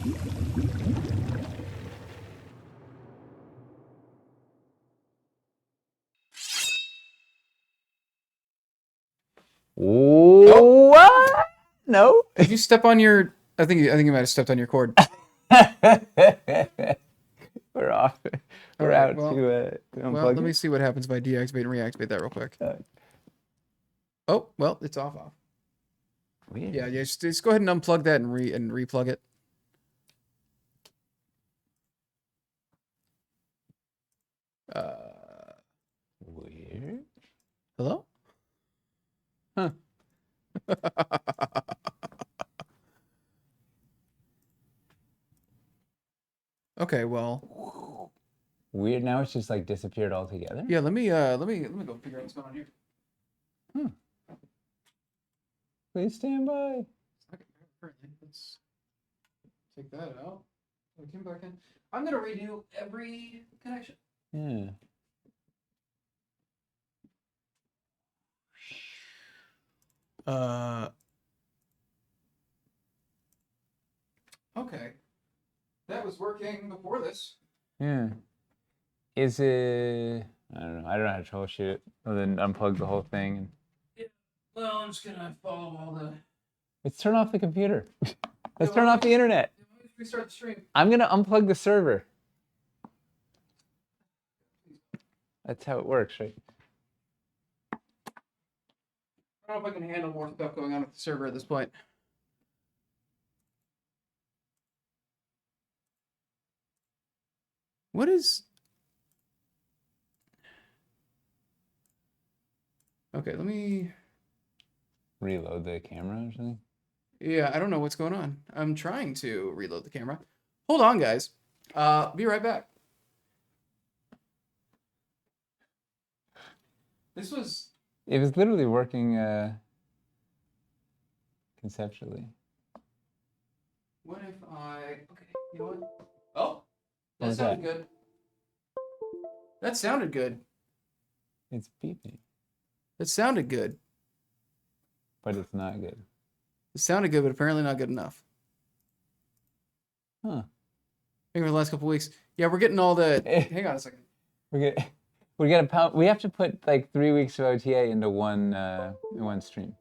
Oh, what? No. Did you step on your? I think you might have stepped on your cord. We're off. We're right, out well, to unplug Well, let it. me see what happens if I deactivate and reactivate that real quick. Oh, well, it's off. Weird. Yeah, just go ahead and unplug that and replug it. Weird. Hello? Huh. Okay, well. Weird. Now it's just like disappeared altogether. Yeah, let me go figure out what's going on here. Please stand by. Okay, let's take that out. We came back in. I'm gonna redo every connection. Yeah. Okay. That was working before this. Yeah. Is it? I don't know. I don't know how to troubleshoot it other than unplug the whole thing. And... Yeah. Well, I'm just gonna follow all the. Let's turn off the computer. Let's turn off the internet. Restart the stream. I'm gonna unplug the server. That's how it works, right? I don't know if I can handle more stuff going on with the server at this point. What is... Okay, let me... Reload the camera or something? Yeah, I don't know what's going on. I'm trying to reload the camera. Hold on, guys. Be right back. This was... It was literally working conceptually. What if I... Okay, you know what? Oh, that What was sounded that? good. That sounded good. It's beeping, That sounded good. but it's not good. It sounded good, but apparently not good enough. Huh. Maybe for the last couple weeks. Yeah, we're getting all the... Hang on a second. We have to put like 3 weeks of OTA into one stream.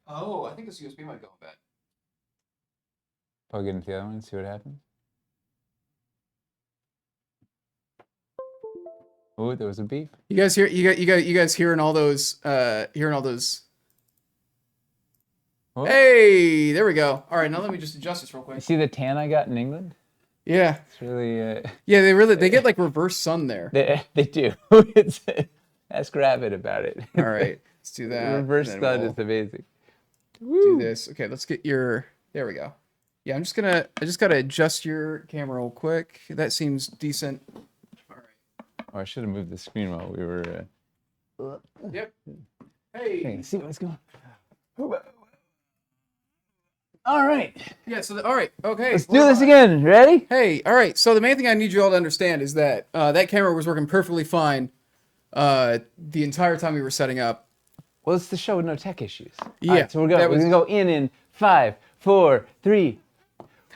Oh, I think this USB might go bad. Plug it into the other one, see what happens. Oh, there was a beep. You guys hearing all those Oh. Hey, there we go. All right, now let me just adjust this real quick. You see the tan I got in England? Yeah. It's really Yeah, they get like reverse sun there. they do. Ask Rabbit about it. All right, let's do that. Reverse and sun then is amazing. do this. Okay, let's get your... There we go. Yeah, I just gotta adjust your camera real quick. That seems decent. All right. Oh, I should have moved the screen while we were. Yep. Hey. Okay, see what's going on. All right. Yeah, all right. Okay. Let's do this again. Ready? Hey, all right. So the main thing I need you all to understand is that that camera was working perfectly fine the entire time we were setting up. Well, it's the show with no tech issues. Yeah. All right, so we're gonna go in 5, 4, 3.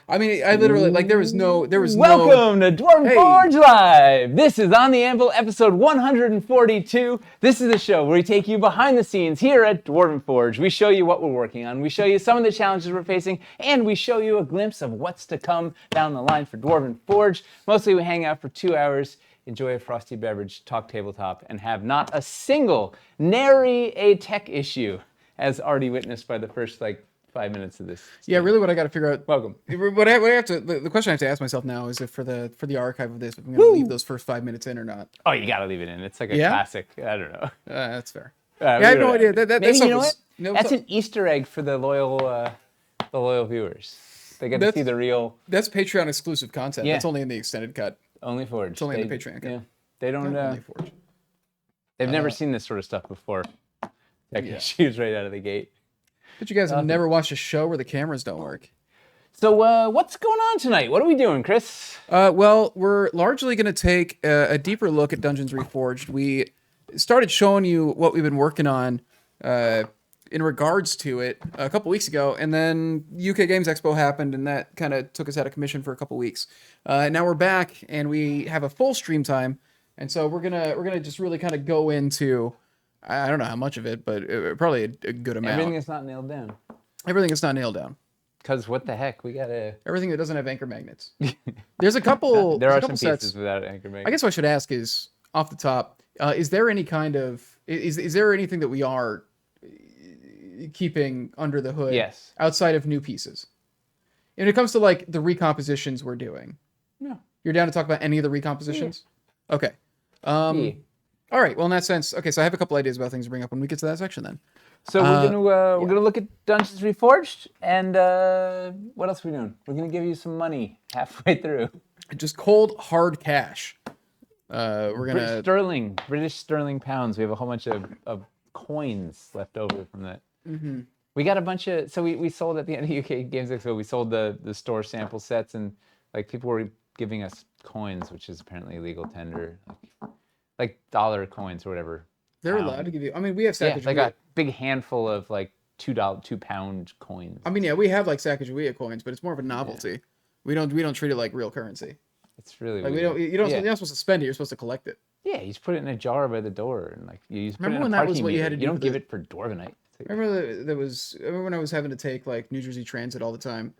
I mean, I literally there was no. Welcome to Dwarven Forge Live. This is On the Anvil, episode 142. This is the show where we take you behind the scenes here at Dwarven Forge. We show you what we're working on. We show you some of the challenges we're facing, and we show you a glimpse of what's to come down the line for Dwarven Forge. Mostly, we hang out for 2 hours, enjoy a frosty beverage, talk tabletop, and have not a single nary a tech issue, as already witnessed by the first 5 minutes of this. Yeah, really, what I got to figure out. Welcome. What I have to. The question I have to ask myself now is if for the archive of this, if I'm going to leave those first 5 minutes in or not. Oh, you gotta leave it in. It's like a classic. I don't know. That's fair. Yeah, I have no idea. Maybe you know what? No, That's an Easter egg for the loyal viewers. They get to see the real. That's Patreon exclusive content. Yeah. That's only in the extended cut. Only Forge. It's only in the Patreon cut. Yeah, they don't. Only Forge. They've never seen this sort of stuff before. Tech issues right out of the gate. But you guys have never watched a show where the cameras don't work. So what's going on tonight? What are we doing, Chris? Well, we're largely going to take a deeper look at Dungeons Reforged. We started showing you what we've been working on in regards to it a couple weeks ago, and then UK Games Expo happened, and that kind of took us out of commission for a couple weeks. Now we're back, and we have a full stream time, and so we're gonna just really kind of go into, I don't know how much of it, but probably a good amount. Everything is not nailed down. Everything is not nailed down. Because what the heck, we gotta. Everything that doesn't have anchor magnets. There's a couple. There there's are a couple some pieces sets. without anchor magnets. I guess what I should ask is off the top: is there any kind of is there anything that we are keeping under the hood? Yes. Outside of new pieces, when it comes to like the recompositions we're doing. No. You're down to talk about any of the recompositions? Yeah. Okay. Yeah. All right. Well, in that sense, okay. So I have a couple ideas about things to bring up when we get to that section. Then. So we're gonna look at Dungeons Reforged, and what else are we doing? We're gonna give you some money halfway through. Just cold hard cash. We're gonna British sterling pounds. We have a whole bunch of coins left over from that. Mm-hmm. We got a bunch of. So we sold at the end of UK Games Expo. We sold the store sample sets, and like people were giving us coins, which is apparently illegal tender, like dollar coins or whatever. They're allowed to give you. I mean, we have Sacagawea. Like a big handful of like £2 coins. I mean, yeah, we have like Sacagawea coins, but it's more of a novelty. Yeah. We don't treat it like real currency. It's really like weird. You're not supposed to spend it. You're supposed to collect it. Yeah, you just put it in a jar by the door, and like you just put remember it in when a that was what you had to do? You don't give it for Dwarvenite. Remember when I was having to take like New Jersey Transit all the time.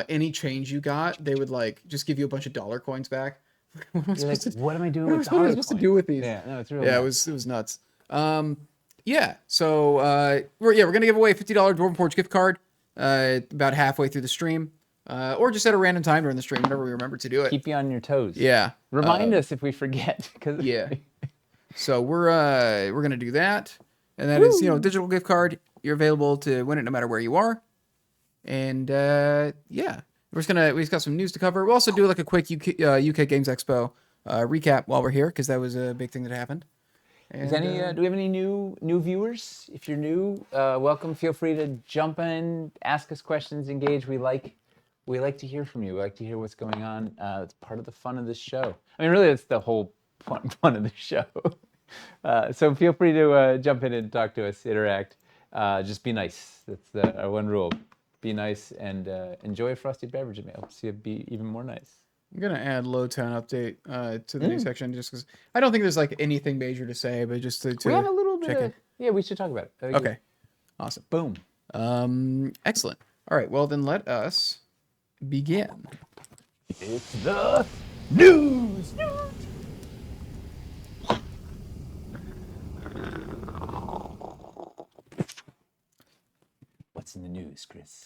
Any change you got, they would like just give you a bunch of dollar coins back. What am I doing with dollar coins? What am I supposed to do with these? Yeah, no, it's really nuts. It was nuts. Yeah, so we're gonna give away a $50 Dwarven Forge gift card about halfway through the stream, or just at a random time during the stream whenever we remember to do it. Keep you on your toes. Yeah. Remind us if we forget. Yeah. So we're gonna do that, and that is digital gift card. You're available to win it no matter where you are, and yeah, we've got some news to cover. We'll also do like a quick UK Games Expo recap while we're here because that was a big thing that happened. And, do we have any new viewers? If you're new, welcome. Feel free to jump in, ask us questions, engage. We like to hear from you. We like to hear what's going on. It's part of the fun of this show. I mean, really, it's the whole fun of the show. So feel free to jump in and talk to us, interact. Just be nice. That's our one rule. Be nice and enjoy a frosty beverage. It helps you be even more nice. I'm gonna add Lowtown update to the news section just because I don't think there's like anything major to say, but just to we have a little bit. Yeah, we should talk about it. Okay, awesome. Boom. Excellent. All right, well then let us begin. It's the news. What's in the news, Chris?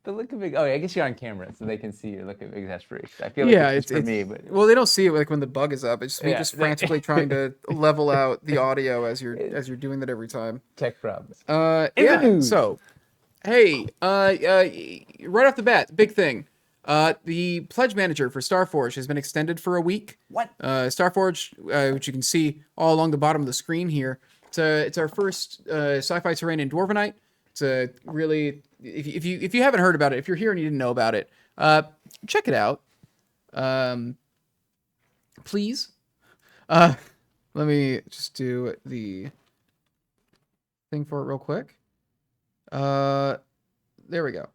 The look of it. Oh, I guess you're on camera, so they can see your look of exasperation. I feel like it's for me, but well, they don't see it like when the bug is up. It's me just frantically trying to level out the audio as you're doing that every time. Tech problems. Yeah. So, hey, right off the bat, big thing. The pledge manager for Starforge has been extended for a week. What? Starforge, which you can see all along the bottom of the screen here. It's our first sci-fi terrain in Dwarvenite. It's a really, if you haven't heard about it, if you're here and you didn't know about it, check it out. Please. Let me just do the thing for it real quick. There we go.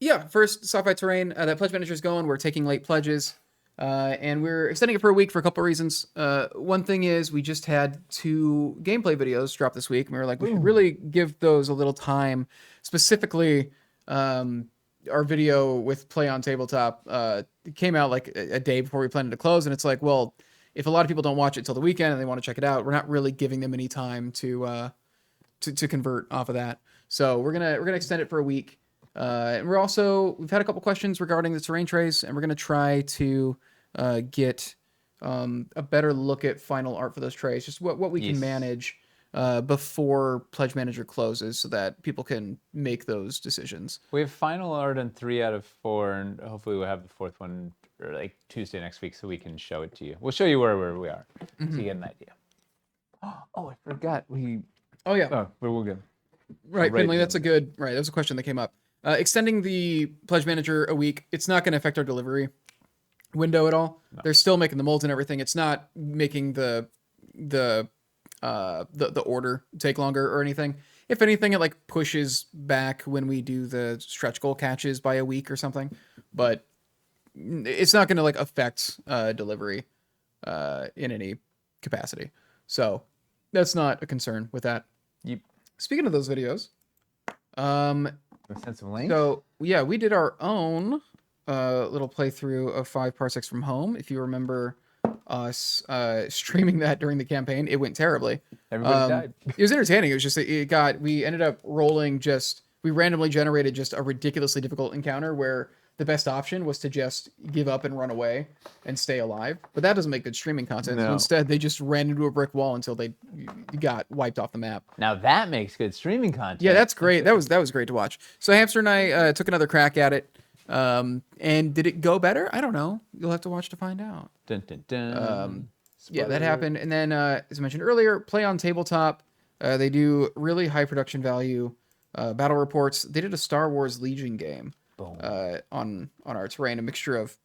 Yeah, first sci-fi terrain. That pledge manager is going. We're taking late pledges. And we're extending it for a week for a couple of reasons. One thing is we just had 2 gameplay videos drop this week, and we were like, we should really give those a little time. Specifically, our video with Play on Tabletop came out like a day before we planned to close, and it's like, well, if a lot of people don't watch it till the weekend and they want to check it out, we're not really giving them any time to convert off of that. So we're gonna extend it for a week. And we've had a couple questions regarding the terrain trays, and we're going to try to get a better look at final art for those trays, just what we can manage before Pledge Manager closes so that people can make those decisions. We have final art on 3 out of 4, and hopefully we'll have the 4th one like Tuesday next week so we can show it to you. We'll show you where we are so you get an idea. Oh, I forgot. Oh, yeah. Oh, but we'll go. Right, Finley, that's that was a question that came up. Extending the Pledge Manager a week, it's not going to affect our delivery window at all. No. They're still making the molds and everything. It's not making the the order take longer or anything. If anything, it like pushes back when we do the stretch goal catches by a week or something, but it's not going to like affect delivery in any capacity. So that's not a concern with that. Yep. Speaking of those videos, Send some links. so yeah, we did our own little playthrough of 5 Parsecs from Home. If you remember us streaming that during the campaign, it went terribly. Everybody died. It was entertaining. It was just we ended up rolling we randomly generated just a ridiculously difficult encounter where the best option was to just give up and run away and stay alive. But that doesn't make good streaming content. No. So instead, they just ran into a brick wall until they got wiped off the map. Now that makes good streaming content. Yeah, that's great. That was great to watch. So Hamster and I took another crack at it. And did it go better? I don't know. You'll have to watch to find out. Dun, dun, dun. Yeah, that happened. And then, as I mentioned earlier, Play on Tabletop. They do really high production value battle reports. They did a Star Wars Legion game on our terrain, a mixture of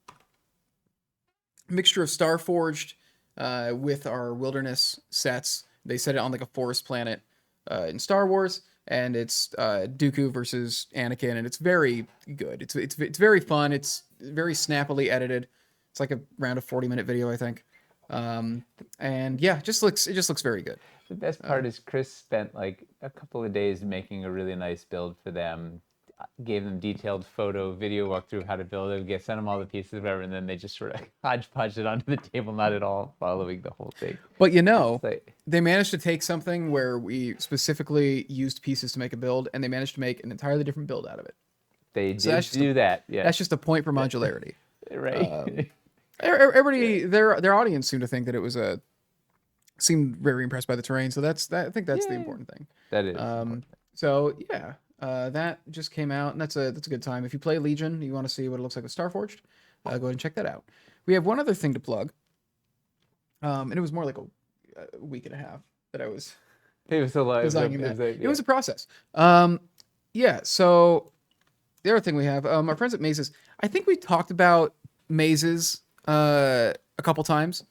Starforged with our wilderness sets. They set it on like a forest planet in Star Wars, and it's Dooku versus Anakin, and it's very good. It's very fun. It's very snappily edited. It's like around a 40-minute video, I think. And yeah, it just looks very good. The best part is Chris spent like a couple of days making a really nice build for them. Gave them detailed photo, video walkthrough of how to build it. Sent them all the pieces, whatever, and then they just sort of hodgepodged it onto the table, not at all following the whole thing. But they managed to take something where we specifically used pieces to make a build, and they managed to make an entirely different build out of it. They did do that. Yeah, that's just a point for modularity, right? Everybody, their audience seemed to think that it seemed very impressed by the terrain. So I think that's the important thing. That is. So yeah. That just came out, and that's a good time. If you play Legion, you want to see what it looks like with Starforged, go ahead and check that out. We have one other thing to plug, and it was more like a week and a half that I was designing that. It was a process. Yeah. So the other thing we have, our friends at Mazes. I think we talked about Mazes a couple times.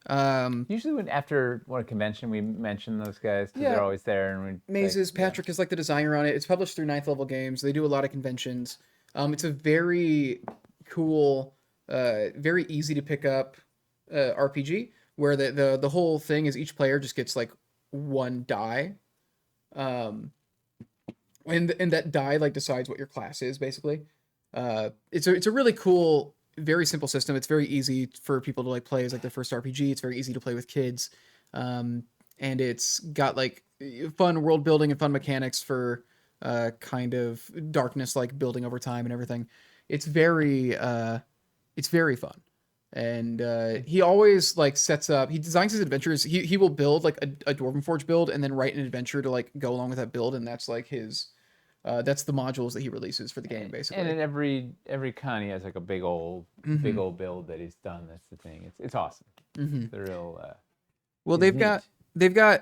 Usually after one convention, we mention those guys because they're always there. And Mazes, Patrick is like the designer on it. It's published through 9th Level Games. They do a lot of conventions. It's a very cool, very easy to pick up RPG where the whole thing is each player just gets like one die, and that die like decides what your class is basically. It's a really cool, very simple system. It's very easy for people to like play as like their first RPG. It's very easy to play with kids, and it's got like fun world building and fun mechanics for kind of darkness like building over time and everything. It's very fun. And he always like he designs his adventures. He will build like a Dwarven Forge build and then write an adventure to like go along with that build, and that's like his that's the modules that he releases for the game, basically. And in every con, he has like a big old build that he's done. That's the thing. It's awesome. Mm-hmm. The real. Well, they've got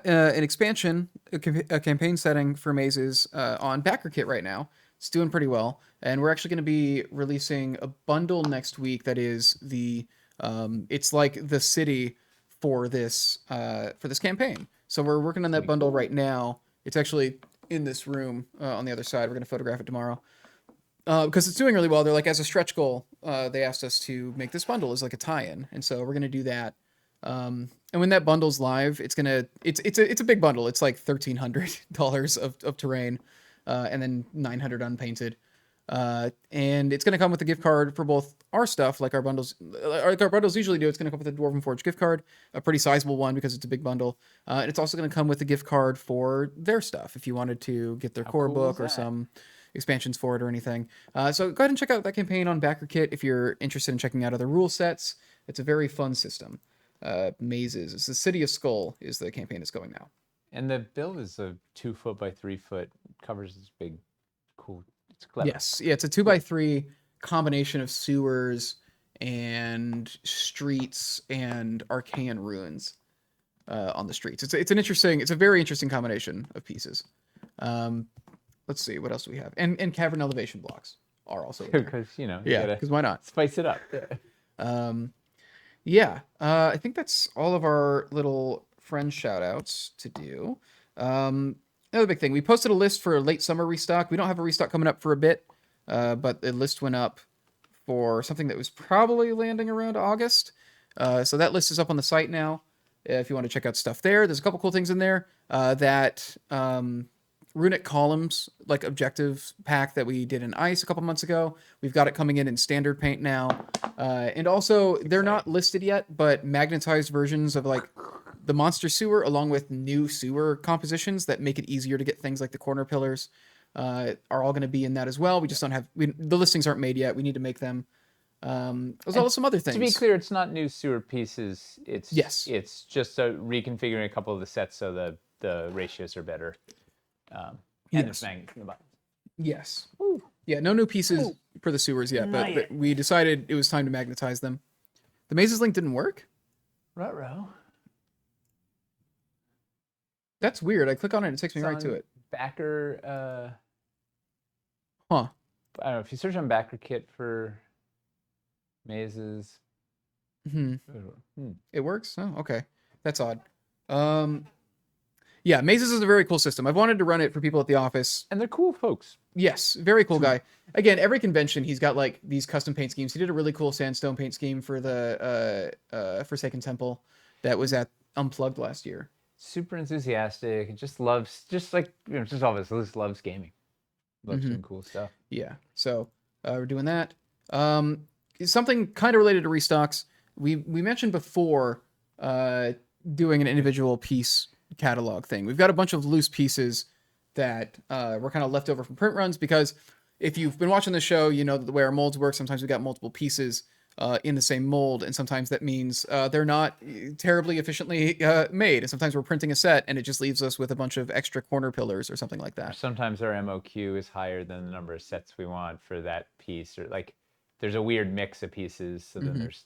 an expansion, a campaign setting for Mazes on Backer Kit right now. It's doing pretty well, and we're actually going to be releasing a bundle next week. That is it's like the city for this campaign. So we're working on that bundle right now. It's actually in this room on the other side. We're going to photograph it tomorrow because it's doing really well. They're like, as a stretch goal, they asked us to make this bundle as like a tie-in, and so we're going to do that. And when that bundle's live, it's a big bundle. It's like $1,300 of terrain, and then $900 unpainted. And it's going to come with a gift card for both our stuff, like our bundles usually do. It's going to come with a Dwarven Forge gift card, a pretty sizable one because it's a big bundle. And it's also going to come with a gift card for their stuff if you wanted to get their core book or some expansions for it or anything. So go ahead and check out that campaign on Backer Kit if you're interested in checking out other rule sets. It's a very fun system. Mazes. It's the City of Skull is the campaign that's going now. And the build is a 2 foot by 3 foot, covers this big, cool. It's clever. Yes, yeah, it's a 2x3 combination of sewers and streets and arcane ruins on the streets. It's a very interesting combination of pieces. Let's see, what else do we have? And cavern elevation blocks are also because because why not spice it up. I think that's all of our little friend shout outs to do. Another big thing. We posted a list for a late summer restock. We don't have a restock coming up for a bit, but the list went up for something that was probably landing around August. So that list is up on the site now. If you want to check out stuff there, there's a couple cool things in there. That runic columns, like objective pack that we did in ice a couple months ago. We've got it coming in standard paint now. And also, they're not listed yet, but magnetized versions of like the monster sewer, along with new sewer compositions that make it easier to get things like the corner pillars, are all going to be in that as well. We just don't have the listings aren't made yet. We need to make them. As well as some other things. To be clear, it's not new sewer pieces. It's Yes. It's just reconfiguring a couple of the sets so the ratios are better. And Yes. it's magnets in the buttons. Yes. Yeah, no new pieces for the sewers yet, but we decided it was time to magnetize them. The mazes link didn't work? Ruh-roh. That's weird. I click on it and it takes me right to it. Backer. Huh. I don't know. If you search on Backer Kit for mazes. It works? Oh, okay. That's odd. Yeah, mazes is a very cool system. I've wanted to run it for people at the office. And they're cool folks. Yes, very cool guy. Again, every convention he's got like these custom paint schemes. He did a really cool sandstone paint scheme for the Forsaken Temple that was at Unplugged last year. Super enthusiastic. Just loves, just like, just obviously just loves gaming. Loves doing cool stuff. Yeah, so we're doing that. Something kind of related to restocks. We mentioned before doing an individual piece catalog thing. We've got a bunch of loose pieces that were kind of left over from print runs, because if you've been watching the show, you know that the way our molds work, sometimes we got multiple pieces in the same mold, and sometimes that means they're not terribly efficiently made, and sometimes we're printing a set and it just leaves us with a bunch of extra corner pillars or something like that. Sometimes our MOQ is higher than the number of sets we want for that piece, or like there's a weird mix of pieces, so then there's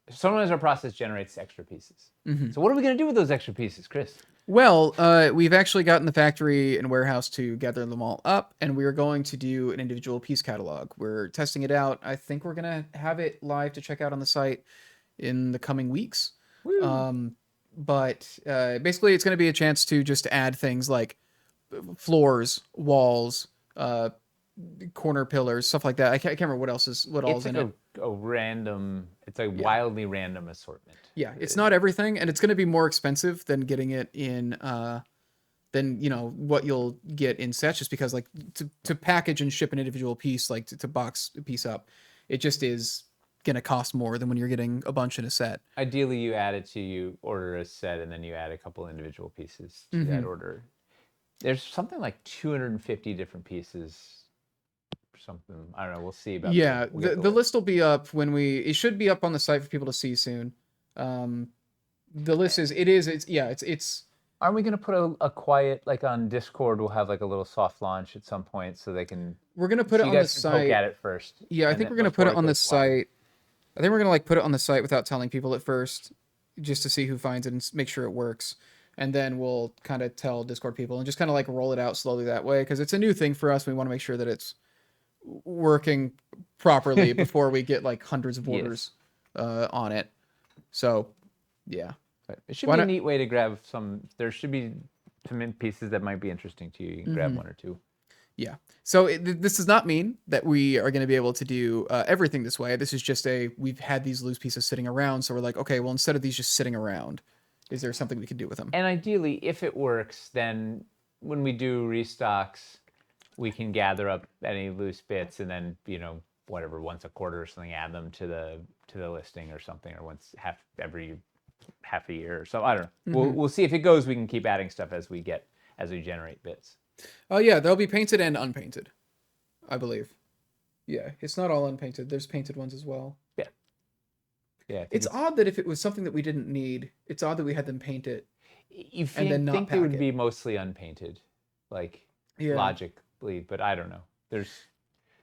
sometimes our process generates extra pieces. So what are we going to do with those extra pieces, Chris? Well, we've actually gotten the factory and warehouse to gather them all up, and we're going to do an individual piece catalog. We're testing it out. I think we're going to have it live to check out on the site in the coming weeks. But basically, it's going to be a chance to just add things like floors, walls, corner pillars, stuff like that. I can't remember what else is It's in like it. a random, it's a wildly random assortment. Yeah, it's not everything, and it's going to be more expensive than getting it in than what you'll get in sets, just because like to package and ship an individual piece, like to box a piece up, it just is going to cost more than when you're getting a bunch in a set. Ideally, you order a set and then you add a couple individual pieces to that order. There's something like 250 different pieces. Something, I don't know, we'll see about the list will be up it should be up on the site for people to see soon. The list it's aren't we going to put a quiet, like on Discord, we'll have like a little soft launch at some point so they can, we're going to put it on the site. Poke at it first. Yeah, I think we're going to put it on the site. I think we're going to like put it on the site without telling people at first, just to see who finds it and make sure it works. And then we'll kind of tell Discord people and just kind of like roll it out slowly that way, because it's a new thing for us. We want to make sure that it's working properly before we get like hundreds of orders on it. So yeah, but it should be a neat way to grab some. There should be some pieces that might be interesting to you. You can grab one or two. Yeah. So this does not mean that we are going to be able to do everything this way. This is just we've had these loose pieces sitting around, so we're like, okay, well, instead of these just sitting around, is there something we can do with them? And ideally, if it works, then when we do restocks, we can gather up any loose bits and then, whatever, once a quarter or something, add them to the listing or something, or once every half a year or so. I don't know. We'll see if it goes. We can keep adding stuff as we generate bits. Oh yeah, they'll be painted and unpainted, I believe. Yeah, it's not all unpainted. There's painted ones as well. Yeah. Yeah. It's odd that if it was something that we didn't need, it's odd that we had them paint it. You think they would be mostly unpainted, like logically, but I don't know.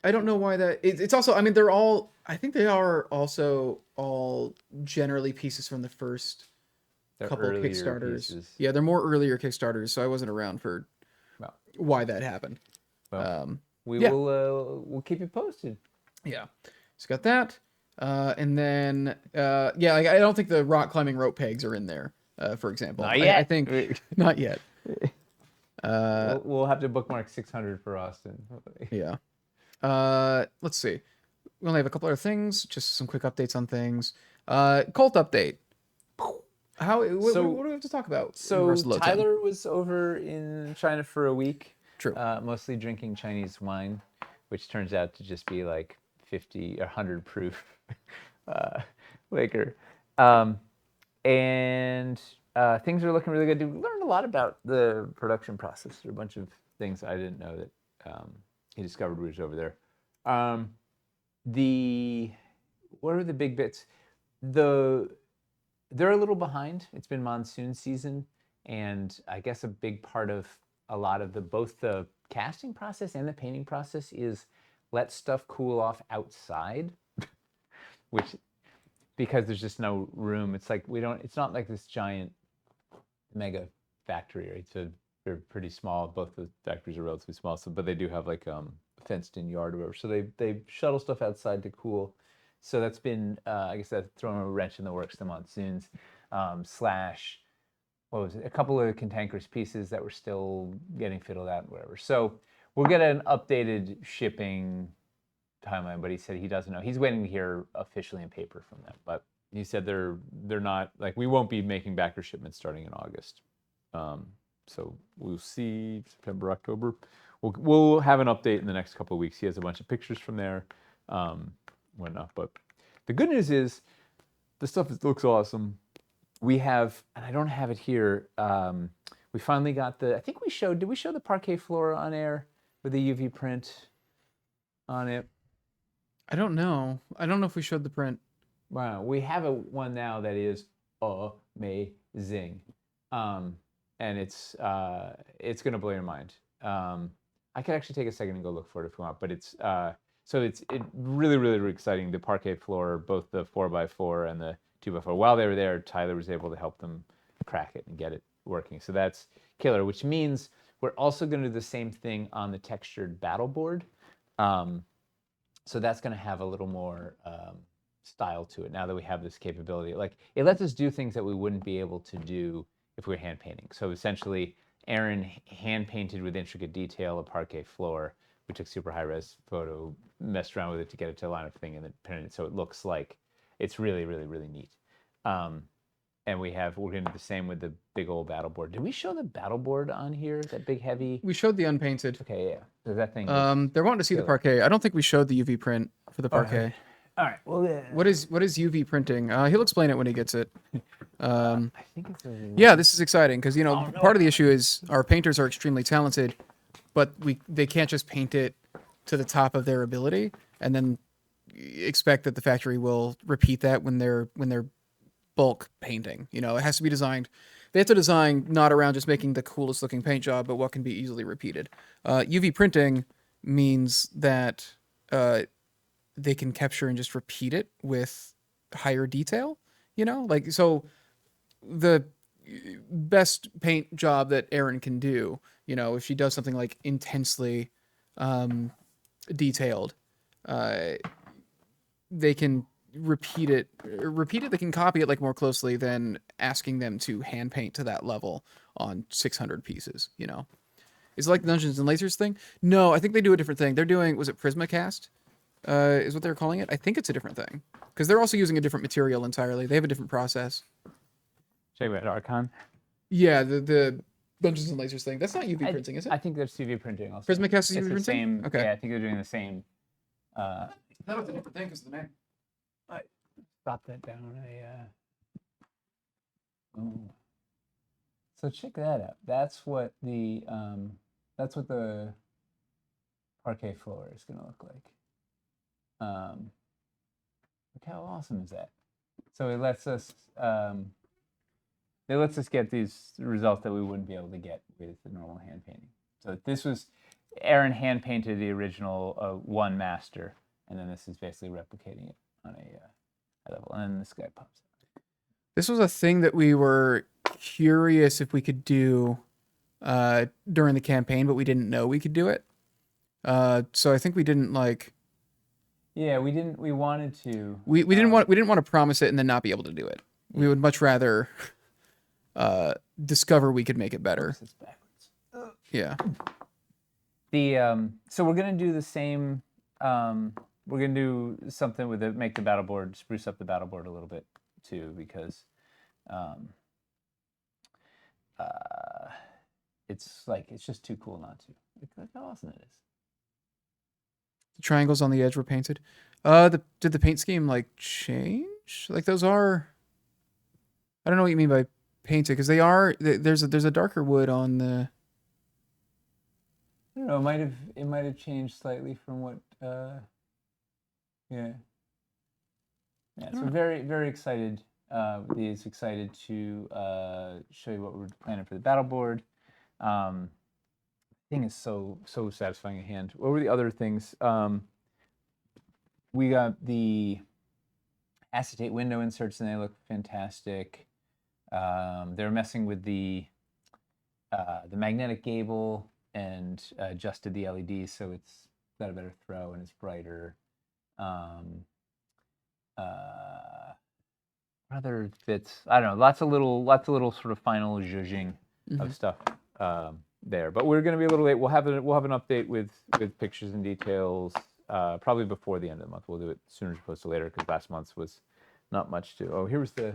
I don't know why that. It's also, I mean, they're all. I think they are also all generally pieces from the first couple Kickstarters. Pieces. Yeah, they're more earlier Kickstarters, so I wasn't around for why that happened. Well, we'll keep you posted. Yeah, so got that, and then I don't think the rock climbing rope pegs are in there. for example. Not yet. I think not yet. We'll have to bookmark 600 for Austin. Yeah. Let's see. We only have a couple other things, just some quick updates on things. Cult update. What do we have to talk about? So Tyler was over in China for a week. True. Mostly drinking Chinese wine, which turns out to just be like 50 or 100 proof liquor. And things are looking really good. We learned a lot about the production process. There are a bunch of things I didn't know that he discovered when he was over there. What are the big bits? They're a little behind. It's been monsoon season, and I guess a big part of a lot of both the casting process and the painting process is let stuff cool off outside, which because there's just no room. It's like it's not like this giant mega factory, right? So they're pretty small. Both the factories are relatively small, but they do have like a fenced-in yard or whatever. So they shuttle stuff outside to cool. So that's been, I guess that's thrown a wrench in the works, the monsoons, slash, what was it? A couple of cantankerous pieces that were still getting fiddled out and whatever. So we'll get an updated shipping timeline, but he said he doesn't know. He's waiting to hear officially in paper from them. But he said they're not, like, we won't be making backer shipments starting in August. So we'll see September, October. We'll have an update in the next couple of weeks. He has a bunch of pictures from there. Whatnot. But the good news is the stuff looks awesome. We have, and I don't have it here. We finally got did we show the parquet floor on air with the UV print on it? I don't know. I don't know if we showed the print. Wow, we have one now that is amazing, and it's gonna blow your mind. I could actually take a second and go look for it if you want, but it's so it's really, really, really exciting. The parquet floor, both the 4x4 and the 2x4. While they were there, Tyler was able to help them crack it and get it working. So that's killer, which means we're also going to do the same thing on the textured battle board. So that's going to have a little more style to it now that we have this capability. Like, it lets us do things that we wouldn't be able to do if we were hand painting. So essentially, Aaron hand painted with intricate detail a parquet floor. We took super high res photo, messed around with it to get it to line up thing, and then printed it so it looks like it's really, really, really neat. And we're gonna do the same with the big old battle board. Did we show the battle board on here? That big heavy? We showed the unpainted. Okay, yeah. So that thing. They're wanting to see the parquet. I don't think we showed the UV print for the parquet. All right. Well, what is UV printing? He'll explain it when he gets it. I think it's yeah, this is exciting because part of the issue is our painters are extremely talented, but they can't just paint it to the top of their ability and then expect that the factory will repeat that when they're bulk painting. It has to be designed. They have to design not around just making the coolest looking paint job, but what can be easily repeated. UV printing means that they can capture and just repeat it with higher detail. So the best paint job that Erin can do, if she does something like intensely detailed, they can repeat it. They can copy it like more closely than asking them to hand paint to that level on 600 pieces. Is it like the Dungeons and Lasers thing? No, I think they do a different thing. They're doing, was it Prismacast? Is what they're calling it. I think it's a different thing because they're also using a different material entirely. They have a different process. Check about Archon. Yeah, the Dungeons and Lasers thing. That's not UV printing, is it? I think that's UV printing also. Prismacast is UV printing? Same, okay. Yeah, I think they're doing the same. That was a different thing because of the name. I stopped that down. So check that out. That's what the parquet floor is going to look like. Look how awesome is that? So it lets us get these results that we wouldn't be able to get with the normal hand painting. So this was Aaron hand painted the original one master, and then this is basically replicating it on a level. And then this guy pops out. This was a thing that we were curious if we could do during the campaign, but we didn't know we could do it. So I think we didn't like. Yeah, we didn't. We wanted to. We didn't want to promise it and then not be able to do it. We would much rather discover we could make it better. This is backwards. Yeah. So we're gonna do the same. We're gonna do something with it, make the battle board, spruce up the battle board a little bit too, because it's just too cool not to. Look how awesome it is. The triangles on the edge were painted. Did the paint scheme like change? Like those are. I don't know what you mean by painted, because they are. There's a darker wood on the. I don't know. It might have changed slightly from what. Yeah. Yeah. So very very excited. Is excited to show you what we're planning for the battle board. Thing is so satisfying in hand. What were the other things? We got the acetate window inserts, and they look fantastic. They're messing with the magnetic gable and adjusted the LEDs, so it's got a better throw and it's brighter. Other bits, I don't know. Lots of little sort of final zhuzhing of stuff there. But we're going to be a little late. We'll have an update with pictures and details probably before the end of the month. We'll do it sooner as opposed to later, because last month's was not much to. Oh, here's the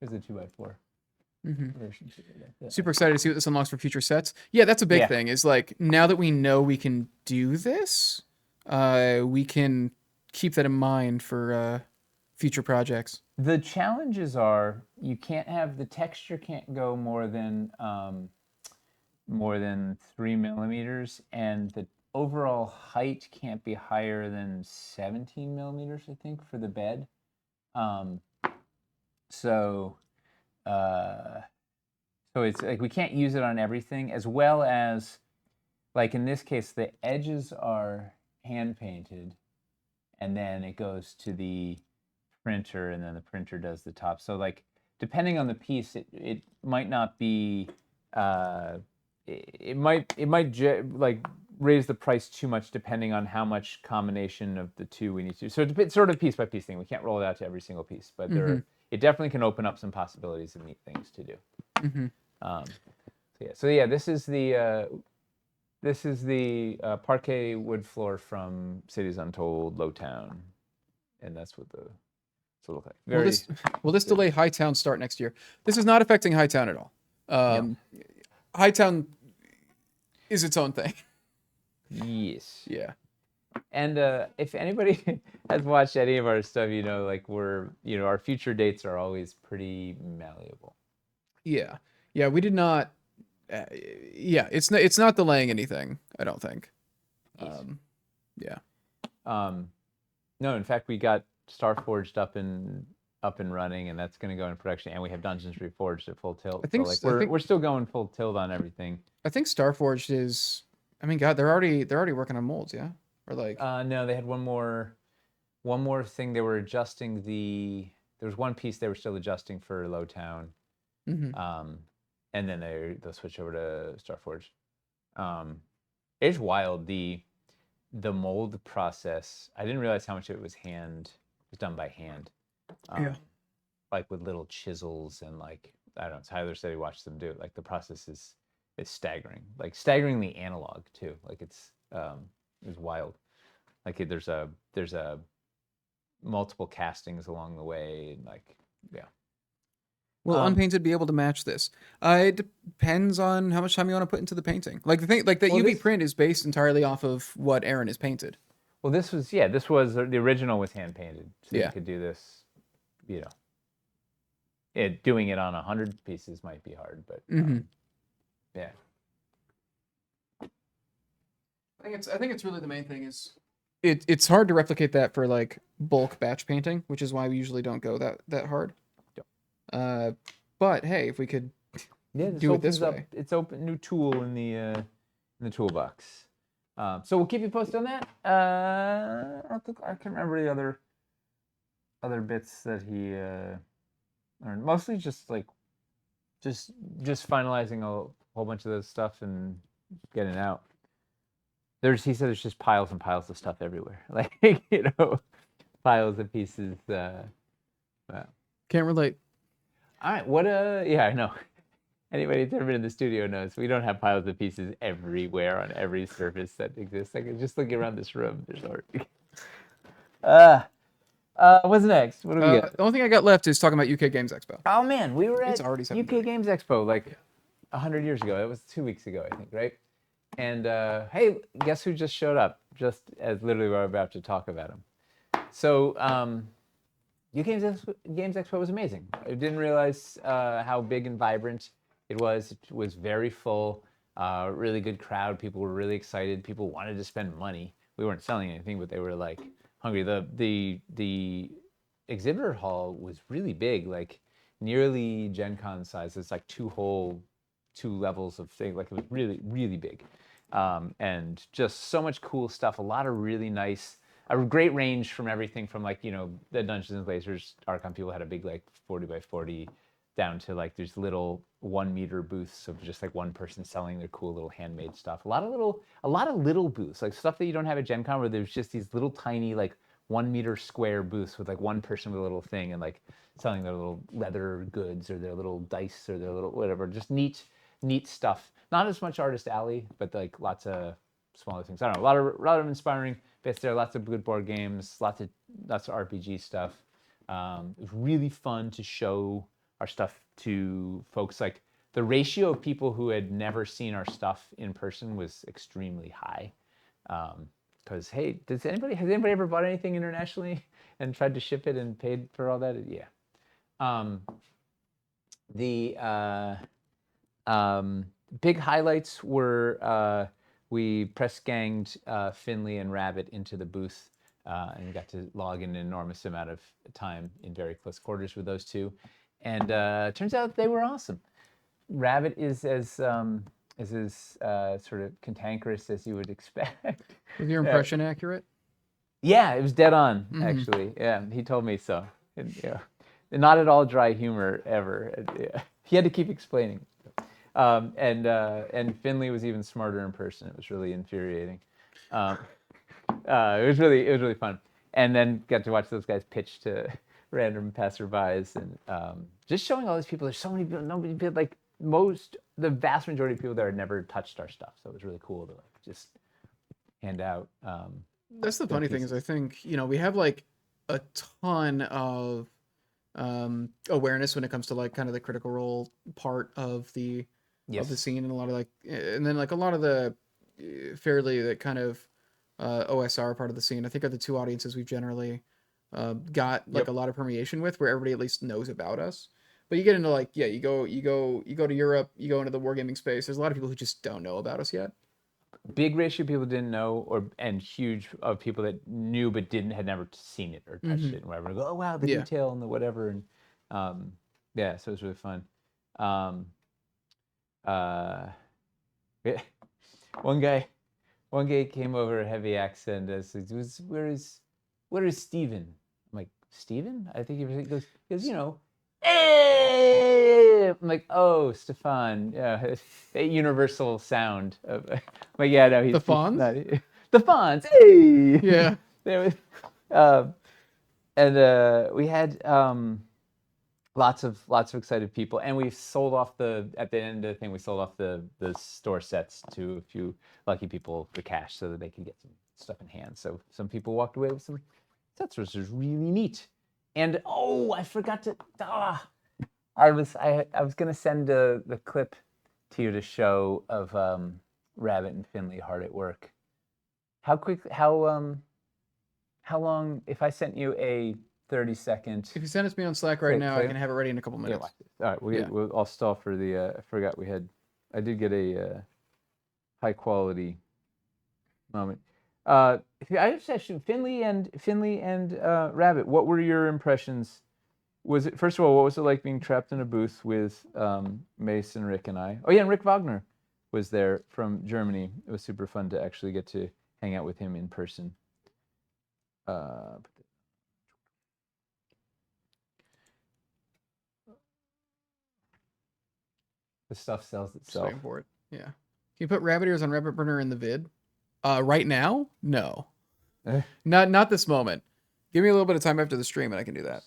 2x4. Version. Yeah. Super excited to see what this unlocks for future sets. Yeah, that's a big thing. Is like, now that we know we can do this, we can keep that in mind for future projects. The challenges are you can't have the texture can't go more than 3 millimeters, and the overall height can't be higher than 17 millimeters, I think, for the bed. So it's like we can't use it on everything, as well as, like in this case, the edges are hand painted, and then it goes to the printer, and then the printer does the top. So like, depending on the piece, it might not be. It might like raise the price too much, depending on how much combination of the two we need to. So it's sort of piece by piece thing. We can't roll it out to every single piece, but it definitely can open up some possibilities of neat things to do. So yeah, this is the parquet wood floor from Cities Untold Lowtown, and that's what the look like. Will this delay Hightown start next year? This is not affecting Hightown at all. No. Hightown is its own thing. Yes. Yeah. And if anybody has watched any of our stuff, like our future dates are always pretty malleable. Yeah. Yeah. We did not. It's not delaying anything, I don't think. Yeah. No, in fact, we got Starforged up and running, and that's going to go into production. And we have Dungeons Reforged at full tilt. I think we're still going full tilt on everything. I think Starforged is. I mean, God, they're already working on molds, yeah. Or like. No, they had one more thing. They were adjusting there was one piece they were still adjusting for Lowtown. And then they'll switch over to Starforged. It's wild, the mold process. I didn't realize how much of it was done by hand. Like with little chisels, and like, I don't know, Tyler said he watched them do it. Like, the process is staggering, like staggeringly analog too. Like it's wild. Like there's a multiple castings along the way, and like, yeah. Will Unpainted be able to match this? It depends on how much time you want to put into the painting. Like the thing, like the UV print is based entirely off of what Aaron has painted. Well, this was the original was hand painted, so you could do this. Doing it on 100 pieces might be hard, but yeah. I think it's really the main thing is it's hard to replicate that for like bulk batch painting, which is why we usually don't go that hard. But hey, if we could do it this way, it's open new tool in the toolbox. So we'll keep you posted on that. I can't remember the other bits that he learned. Mostly just finalizing a whole bunch of this stuff and getting it out. He said there's just piles and piles of stuff everywhere, like piles of pieces. Can't relate. All right, what yeah, I know. Anybody that's ever been in the studio knows we don't have piles of pieces everywhere on every surface that exists. Like just looking around this room, there's already. What's next? What do we got? The only thing I got left is talking about UK Games Expo. Oh man, we were It's at already UK 7:30. Games Expo like 100 years ago. It was 2 weeks ago, I think, right? And hey, guess who just showed up? Just as literally we're about to talk about him. So Games Expo was amazing. I didn't realize how big and vibrant it was. It was very full, really good crowd. People were really excited. People wanted to spend money. We weren't selling anything, but they were like hungry. The exhibitor hall was really big, like nearly Gen Con size. It's like two levels of thing. Like it was really, really big. And just so much cool stuff. A lot of really nice, a great range from everything from like, the Dungeons and Lasers Archon people had a big like 40 by 40 down to like these little 1 meter booths of just like one person selling their cool little handmade stuff. A lot of little booths, like stuff that you don't have at Gen Con where there's just these little tiny like 1 meter square booths with like one person with a little thing and like selling their little leather goods or their little dice or their little whatever, just neat stuff. Not as much Artist Alley, but like lots of smaller things. I don't know, a lot of inspiring bits there. Lots of good board games, lots of RPG stuff. It was really fun to show our stuff to folks. Like the ratio of people who had never seen our stuff in person was extremely high. Because hey, has anybody ever bought anything internationally and tried to ship it and paid for all that? Yeah. The big highlights were we press ganged Finley and Rabbit into the booth and got to log in an enormous amount of time in very close quarters with those two. And turns out they were awesome. Rabbit is as sort of cantankerous as you would expect. Was your impression accurate? Yeah, it was dead on, actually. Yeah, he told me so. And, not at all dry humor ever. Yeah. He had to keep explaining. And Finley was even smarter in person. It was really infuriating. It was really fun. And then got to watch those guys pitch to random passerbys and just showing all these people. There's so many people. Nobody like the vast majority of people there had never touched our stuff. So it was really cool to like just hand out. That's the funny thing is I think, we have like a ton of awareness when it comes to like kind of the Critical Role part of the scene, and a lot of like, and then like a lot of the fairly that kind of OSR part of the scene. I think are the two audiences we've generally got like a lot of permeation with, where everybody at least knows about us. But you get into like, you go to Europe, you go into the wargaming space. There's a lot of people who just don't know about us yet. Big ratio of people didn't know, and huge of people that knew but had never seen it or touched it and whatever. Go, oh wow, the detail and the whatever, and so it was really fun. One guy came over a heavy accent as where is Steven? I'm like, Steven? I think he goes, hey! I'm like, oh, Stefan, yeah, a universal sound of, like, yeah, no, he's the Fonz? The Fonz, hey, yeah. There was, and we had lots of excited people, and we sold off at the end of the thing, we sold off the store sets to a few lucky people for cash so that they could get some stuff in hand. So some people walked away with some sets, which was really neat. And I forgot to. I was gonna send the clip to you to show of Rabbit and Finley hard at work. How long if I sent you a 30-second? If you send it to me on Slack right now, I can have it ready in a couple minutes. All right, I'll stall for the. I forgot I did get a high quality moment. I just asked you, Finley and Rabbit. What were your impressions? Was it, first of all, what was it like being trapped in a booth with Mace and Rick and I? Oh yeah, and Rick Wagner was there from Germany. It was super fun to actually get to hang out with him in person. The stuff sells itself. Waiting for it. Yeah. Can you put rabbit ears on Rabbit Burner in the vid? Right now? No. Not this moment. Give me a little bit of time after the stream and I can do that.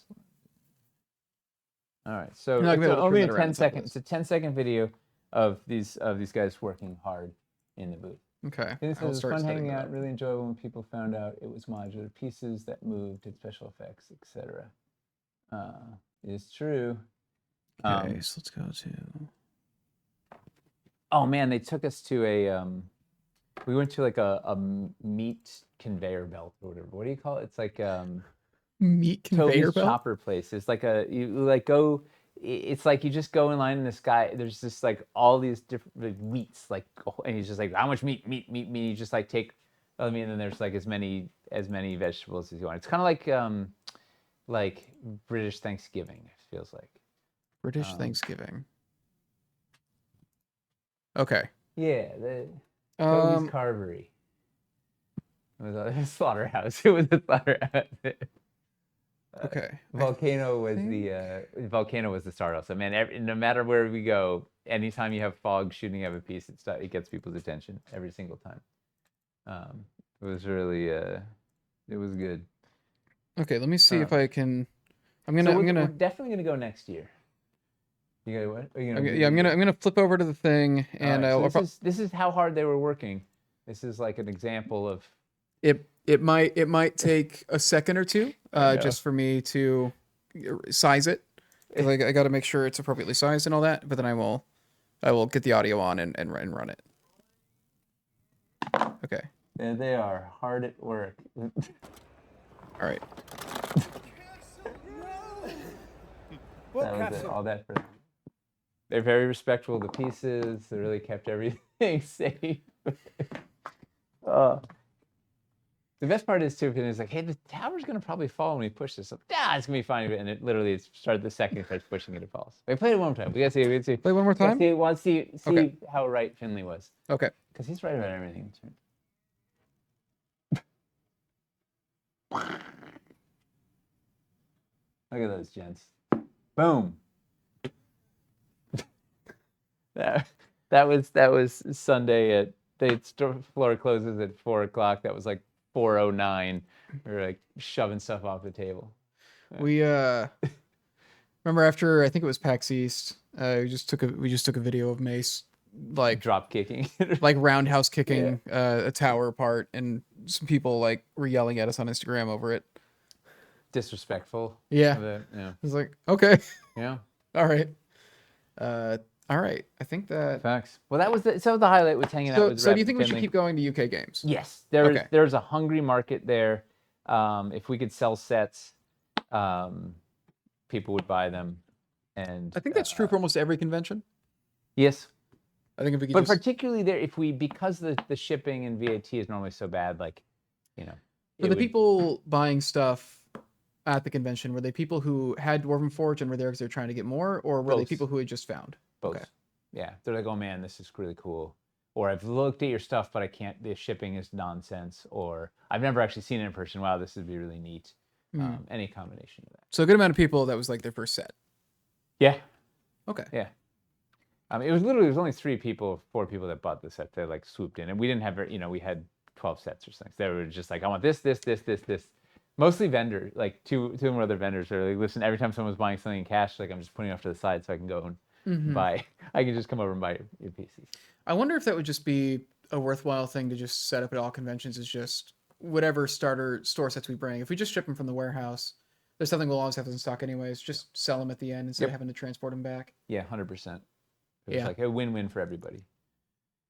All right, so You're not gonna it's be able to only a turn that around 10 in second. Tumblr. It's a 10-second video of these guys working hard in the booth. Okay. This I'll was start fun setting hanging that out. up. Really enjoyable when people found out it was modular pieces that moved, did special effects, etc. It's true. Okay, so let's go to. Oh man, they took us to a. We went to like a meat conveyor belt or whatever. What do you call it? It's like Meat conveyor Toby's belt? Chopper place. It's like you like go. It's like you just go in line and this guy. There's just like all these different like, meats, like, and he's just like, how much meat? You just like take. I mean, and then there's like as many vegetables as you want. It's kind of like British Thanksgiving. It feels like British Thanksgiving. Okay. yeah, the Toby's Carvery. It was a slaughterhouse. It was a slaughterhouse. Okay. Volcano was the start also. Man, no matter where we go, anytime you have fog shooting out of a piece, it gets people's attention every single time. It was really it was good. Okay, let me see if I can. We're definitely gonna go next year. You guys what? Are you gonna I'm gonna flip over to the thing, and so this is how hard they were working. This is like an example of it might take a second or two just for me to size it, because I got to make sure it's appropriately sized and all that. But then I will get the audio on and run it. Okay. There they are, hard at work. All right. That was it. All that for. They're very respectful of the pieces. They really kept everything safe. The best part is too, if it's like, hey, the tower's gonna probably fall when we push this up. It's gonna be fine. And it literally started the second it starts pushing it falls. Wait, play it one more time. We gotta see. Play one more time. Let's see Okay. how right Finley was. Okay. Because he's right about everything. Look at those gents. Boom. That was Sunday at the floor closes at 4:00. That was like 4:09. We were like shoving stuff off the table. We remember after I think it was PAX East. We just took a video of Mace like drop kicking, like roundhouse kicking a tower apart, and some people like were yelling at us on Instagram over it. Disrespectful. Yeah. Yeah. I was like, okay. Yeah. All right. All right. I think that. Facts. Well, that was the highlight was hanging out with. So do you think we should keep going to UK games? Yes. There's a hungry market there. If we could sell sets, people would buy them, and I think that's true for almost every convention. Yes. I think if we could. But particularly there, because the shipping and VAT is normally so bad, like, for the people buying stuff at the convention, were they people who had Dwarven Forge and were there because they're trying to get more, or were they people who had just found? Both. Okay. Yeah, they're like, oh man, this is really cool. Or I've looked at your stuff, but I can't. The shipping is nonsense. Or I've never actually seen it in person. Wow, this would be really neat. Any combination of that. So a good amount of people that was like their first set. Yeah. Okay. Yeah. It was only 4 people that bought the set. They like swooped in, and we didn't have, we had 12 sets or something. So they were just like, I want this. Mostly vendors, like two more other vendors are like, listen, every time someone's buying something in cash, like I'm just putting it off to the side so I can go and buy. I can just come over and buy your pieces. I wonder if that would just be a worthwhile thing to just set up at all conventions, is just whatever starter store sets we bring. If we just ship them from the warehouse, there's something we'll always have in stock anyways. Just sell them at the end instead of having to transport them back. Yeah, 100%. It was like a win-win for everybody.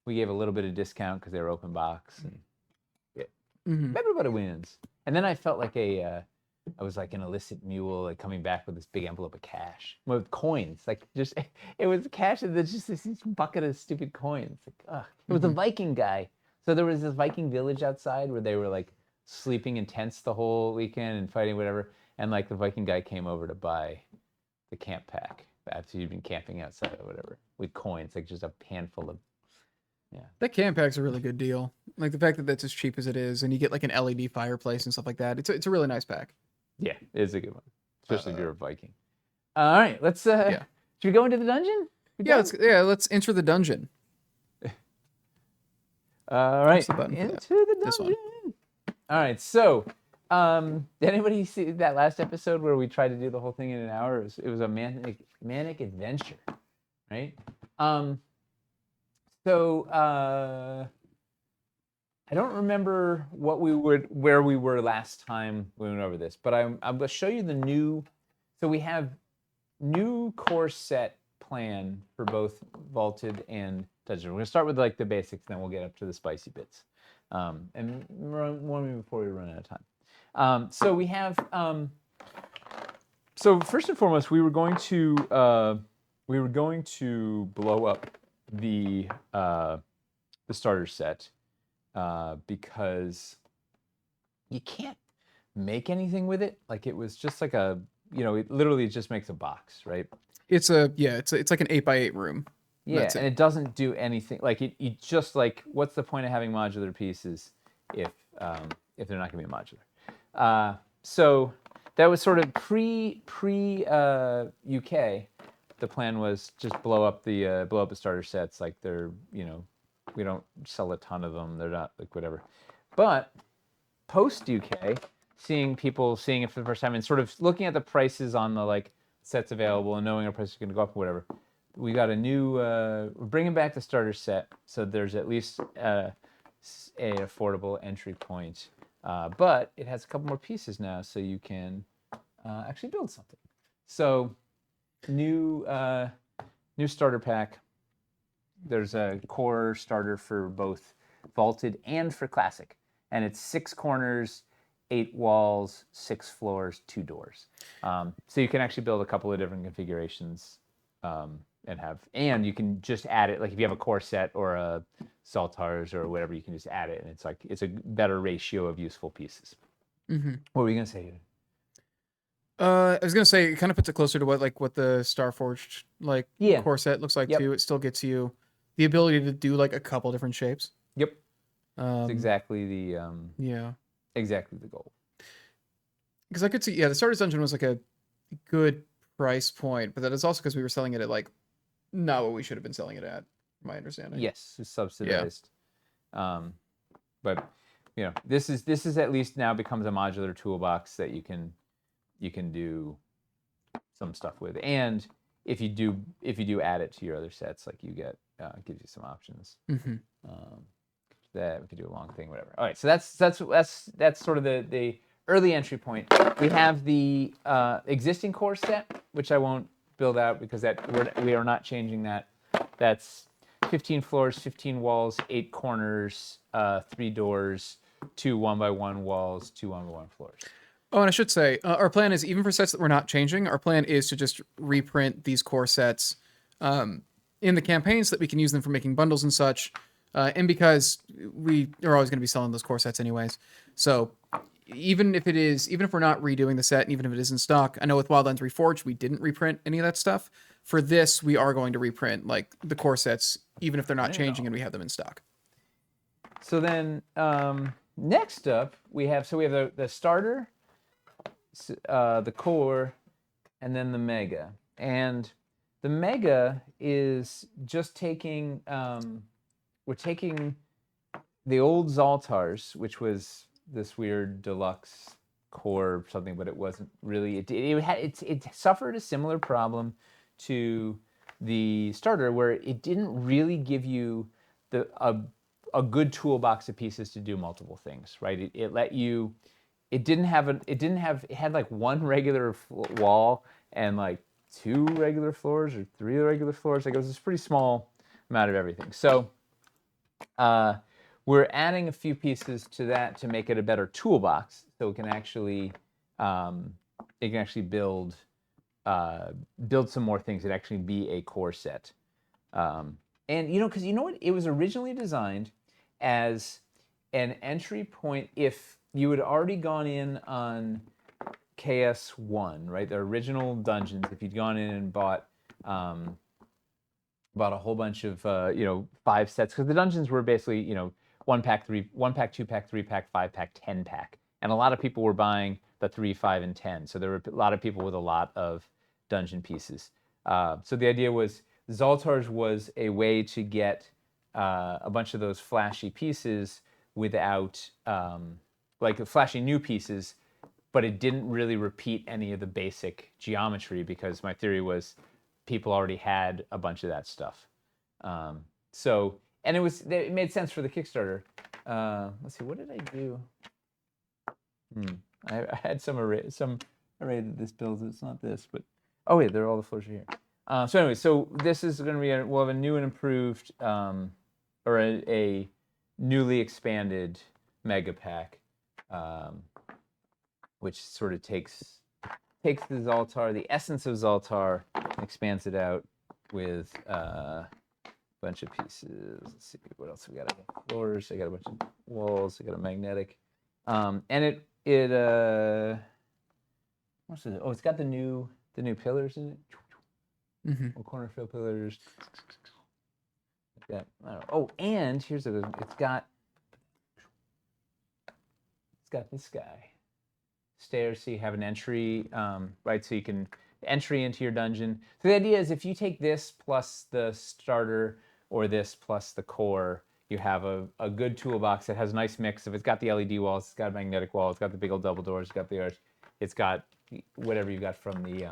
We gave a little bit of discount because they were open box, and everybody wins. And then I felt like I was like an illicit mule, like coming back with this big envelope of cash with coins. Like it was cash, and there's just this bucket of stupid coins. Like, it was a Viking guy. So there was this Viking village outside where they were like sleeping in tents the whole weekend and fighting whatever. And like the Viking guy came over to buy the camp pack after he'd been camping outside or whatever with coins, like just a handful of. Yeah. That camp pack's a really good deal. Like the fact that that's as cheap as it is, and you get like an LED fireplace and stuff like that. It's a really nice pack. Yeah, it is a good one, especially if you're a Viking. All right, let's. Should we go into the dungeon? Let's enter the dungeon. All right, into the dungeon. All right, so Did anybody see that last episode where we tried to do the whole thing in an hour? It was a manic adventure, right? So I don't remember where we were last time we went over this, but I'm going to show you the new. So we have new core set plan for both vaulted and dungeon. We're going to start with like the basics, then we'll get up to the spicy bits. And one before we run out of time. So we have. So first and foremost, we were going to blow up the starter set because you can't make anything with it. Like it was just like a, it literally just makes a box, right? It's like an 8x8 room. Yeah, and it doesn't do anything. Like you just like, what's the point of having modular pieces if they're not going to be modular? So that was sort of pre UK. The plan was just blow up the starter sets. Like they're, we don't sell a ton of them. They're not like whatever. But post UK, seeing people seeing it for the first time and sort of looking at the prices on the like sets available and knowing our prices are going to go up or whatever, we got a new. We're bringing back the starter set, so there's at least a affordable entry point. But it has a couple more pieces now, so you can actually build something. So new starter pack. There's a core starter for both vaulted and for classic, and it's 6 corners, 8 walls, 6 floors, 2 doors. So you can actually build a couple of different configurations, and you can just add it. Like if you have a core set or a Saltars or whatever, you can just add it, and it's a better ratio of useful pieces. Mm-hmm. What were you gonna say? I was gonna say it kind of puts it closer to what the Starforged core set looks like too. It still gets you the ability to do like a couple different shapes. Yep. It's exactly the exactly the goal. Because I could see the Starter's Dungeon was like a good price point, but that is also because we were selling it at like not what we should have been selling it at, from my understanding. Yes, it's subsidized. Yeah. But this is at least now becomes a modular toolbox that you can do some stuff with, and if you do add it to your other sets, like you get gives you some options. Mm-hmm. That we could do a long thing, whatever. All right, so that's sort of the early entry point. We have the existing core set, which I won't build out because we are not changing that. That's 15 floors, 15 walls, 8 corners, 3 doors, 2 1x1 walls, 2 1x1 floors. Oh, and I should say, our plan is, even for sets that we're not changing, our plan is to just reprint these core sets in the campaign so that we can use them for making bundles and such. And because we are always going to be selling those core sets anyways. So even if we're not redoing the set, and even if it is in stock, I know with Wildlands Reforged, we didn't reprint any of that stuff. For this, we are going to reprint like the core sets, even if they're not changing and we have them in stock. So then next up, we have the starter, the core, and then the mega. And the mega is just taking, we're taking the old Zaltars, which was this weird deluxe core something, but it wasn't really. It suffered a similar problem to the starter, where it didn't really give you a good toolbox of pieces to do multiple things, right? It had like 1 regular wall and like 2 regular floors or 3 regular floors. Like it was this pretty small amount of everything. So we're adding a few pieces to that to make it a better toolbox, so it can actually build some more things that actually be a core set. And because what, it was originally designed as an entry point if you had already gone in on KS1, right? The original dungeons. If you'd gone in and bought a whole bunch of 5 sets, because the dungeons were basically 1 pack, 2 pack, 3 pack, 5 pack, 10 pack, and a lot of people were buying the 3, 5, and 10. So there were a lot of people with a lot of dungeon pieces. So the idea was Zaltars was a way to get a bunch of those flashy pieces without like flashing new pieces, but it didn't really repeat any of the basic geometry because my theory was people already had a bunch of that stuff. And it made sense for the Kickstarter. Let's see, what did I do? I had some array that this builds. It's not this, but oh wait, they're all the floors are here. So anyway, so this is going to be we'll have a new and improved or a newly expanded mega pack, which sort of takes the Zoltar, the essence of Zoltar, and expands it out with a bunch of pieces. Let's see what else we got. I got floors. I got a bunch of walls. I got a magnetic, and it what's it? Oh, it's got the new pillars in it. Mm-hmm. Corner fill pillars. Like that. I don't know. Oh, and here's it's got this guy. Stairs, so you have an entry, right? So you can entry into your dungeon. So the idea is if you take this plus the starter or this plus the core, you have a good toolbox that has a nice mix of it's got the LED walls, it's got a magnetic wall, it's got the big old double doors, it's got the arch, it's got whatever you got from the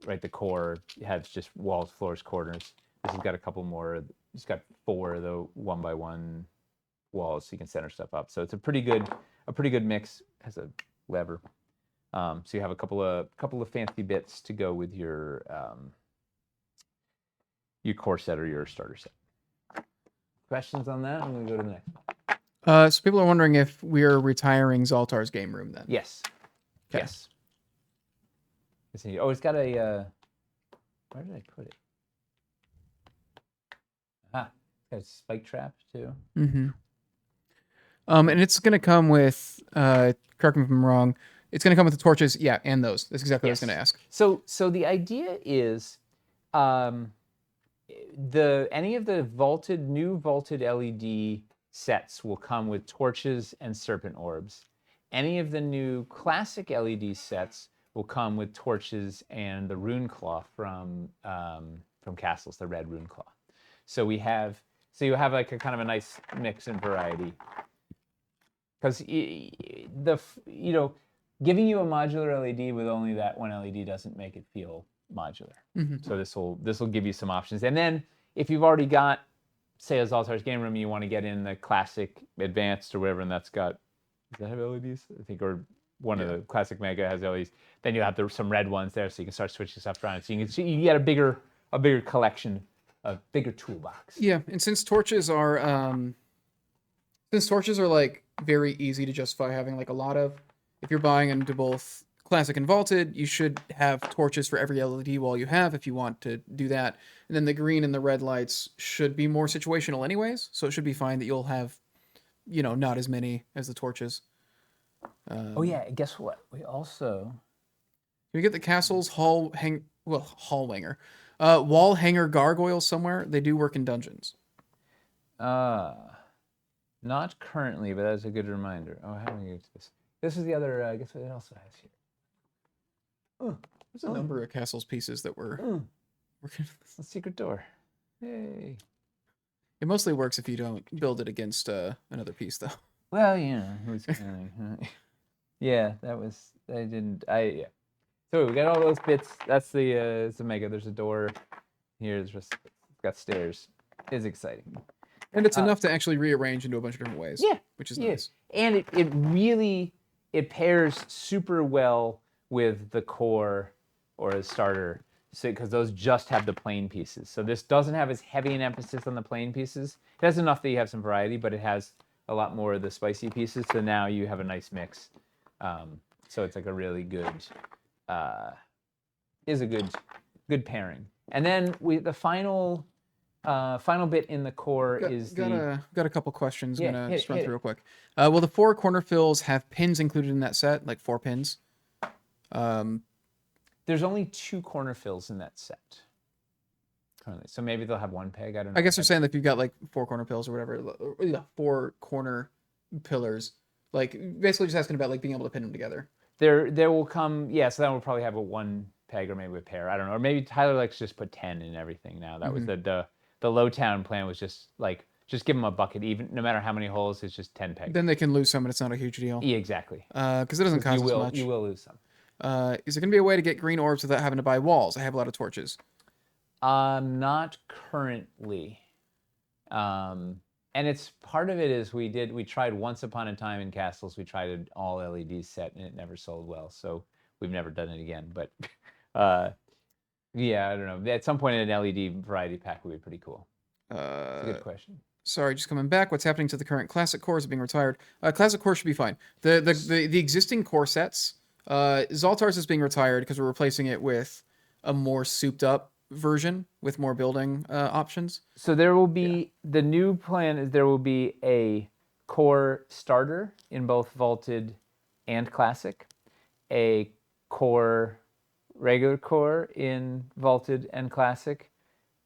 right, the core has just walls, floors, corners. This has got a couple more. It's got 4 of the 1x1 walls, so you can center stuff up. So it's a pretty good mix. It has a lever, so you have a couple of fancy bits to go with your core set or your starter set. Questions on that? I'm going to go to the next one. So people are wondering if we're retiring Zoltar's game room then. Yes. Okay. Yes. Oh, it's got a. Where did I put it? It's got a spike trap too. Mm-hmm. And it's going to come with. Correct me if I'm wrong. It's going to come with the torches, yeah, and those. That's exactly what I was going to ask. So the idea is, any of the new vaulted LED sets will come with torches and serpent orbs. Any of the new classic LED sets will come with torches and the rune claw from Castles, the red rune claw. So you have like a kind of a nice mix and variety. Because giving you a modular LED with only that one LED doesn't make it feel modular. Mm-hmm. So this will give you some options. And then if you've already got, say, a Zoltar's game room, you want to get in the classic advanced or whatever, and that's got, does that have LEDs? I think, or one of the classic mega has LEDs. Then you have some red ones there, so you can start switching stuff around. So you get a bigger collection, a bigger toolbox. Yeah, and since torches are like very easy to justify having like a lot of, if you're buying into both classic and vaulted, you should have torches for every LED wall you have if you want to do that. And then the green and the red lights should be more situational anyways, so it should be fine that you'll have, not as many as the torches. Oh yeah, guess what? We also get the castle's wall hanger gargoyles somewhere. They do work in dungeons. Not currently, but that's a good reminder. Oh, how do we get to this? This is the other. Guess what it also has here? There's a number of castle's pieces that were working. The secret door. Hey. It mostly works if you don't build it against another piece, though. Well, who's counting? Yeah, yeah. So we got all those bits. That's it's a mega. There's a door here. It's got stairs. It's exciting. And it's enough to actually rearrange into a bunch of different ways. Yeah. Which is nice. And it really pairs super well with the core or the starter, because those just have the plain pieces. So this doesn't have as heavy an emphasis on the plain pieces. It has enough that you have some variety, but it has a lot more of the spicy pieces. So now you have a nice mix. So it's like a really good, is a good pairing. And then the final bit in the core got a couple questions. I'm gonna just run through real quick. Will the 4 corner fills have pins included in that set, like 4 pins? There's only 2 corner fills in that set currently, so maybe they'll have 1 peg. I don't know. I guess they're saying that if you've got like 4 corner pills or whatever, 4 corner pillars, like basically just asking about like being able to pin them together. There will come, so then we'll probably have a 1 peg or maybe a pair. I don't know, or maybe Tyler likes to just put 10 in everything now. That was the Lowtown plan, was just like Just give them a bucket, even no matter how many holes. It's just 10 pegs. Then they can lose some, and it's not a huge deal. Yeah, exactly. Because it doesn't cost as much. You will lose some. Is there gonna be a way to get green orbs without having to buy walls? I have a lot of torches. Not currently. And it's part of it is we tried once upon a time in castles. We tried an all LED set and it never sold well, so we've never done it again. But yeah, I don't know. At some point, an LED variety pack would be pretty cool. It's a good question. Sorry, just coming back. What's happening to the current classic cores being retired? Classic core should be fine. The existing core sets, Zoltar's is being retired because we're replacing it with a more souped up version with more building options. So there will be the new plan is there will be a core starter in both vaulted and classic, a core regular core in vaulted and classic,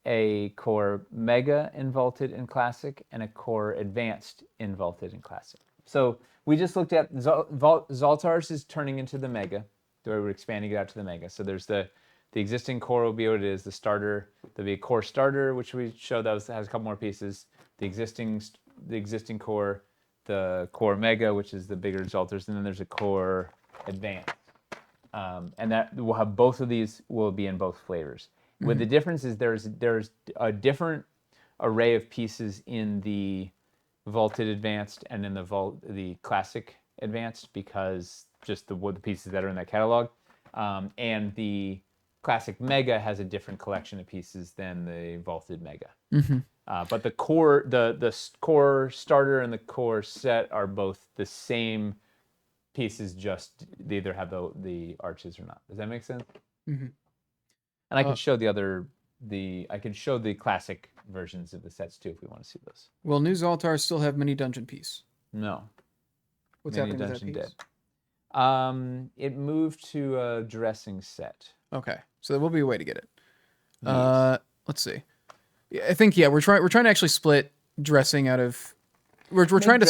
a core mega in vaulted and classic, and a core advanced in vaulted and classic. So we just looked at Zoltar's is turning into the mega. We're expanding it out to the mega. So there's the existing core will be what it is, the starter. There'll be a core starter, which we showed that has a couple more pieces. The existing core, the core mega, which is the bigger Zoltar's, and then there's a core advanced. And that we'll have both of these will be in both flavors. Mm-hmm. With the difference is there's a different array of pieces in the vaulted advanced and in the classic advanced because just the pieces that are in that catalog, and the classic mega has a different collection of pieces than the vaulted mega. Mm-hmm. But the core core starter and the core set are both the same pieces, just they either have the arches or not. Does that make sense? Mm-hmm. And I could show I could show the classic versions of the sets too if we want to see those. Will new Zoltar still have mini dungeon piece? No. What's Mini happening dungeon with that piece? Dead. It moved to a dressing set. Okay, so there will be a way to get it. Yes. Let's see. Yeah, I think we're trying to actually split dressing out of. We're trying to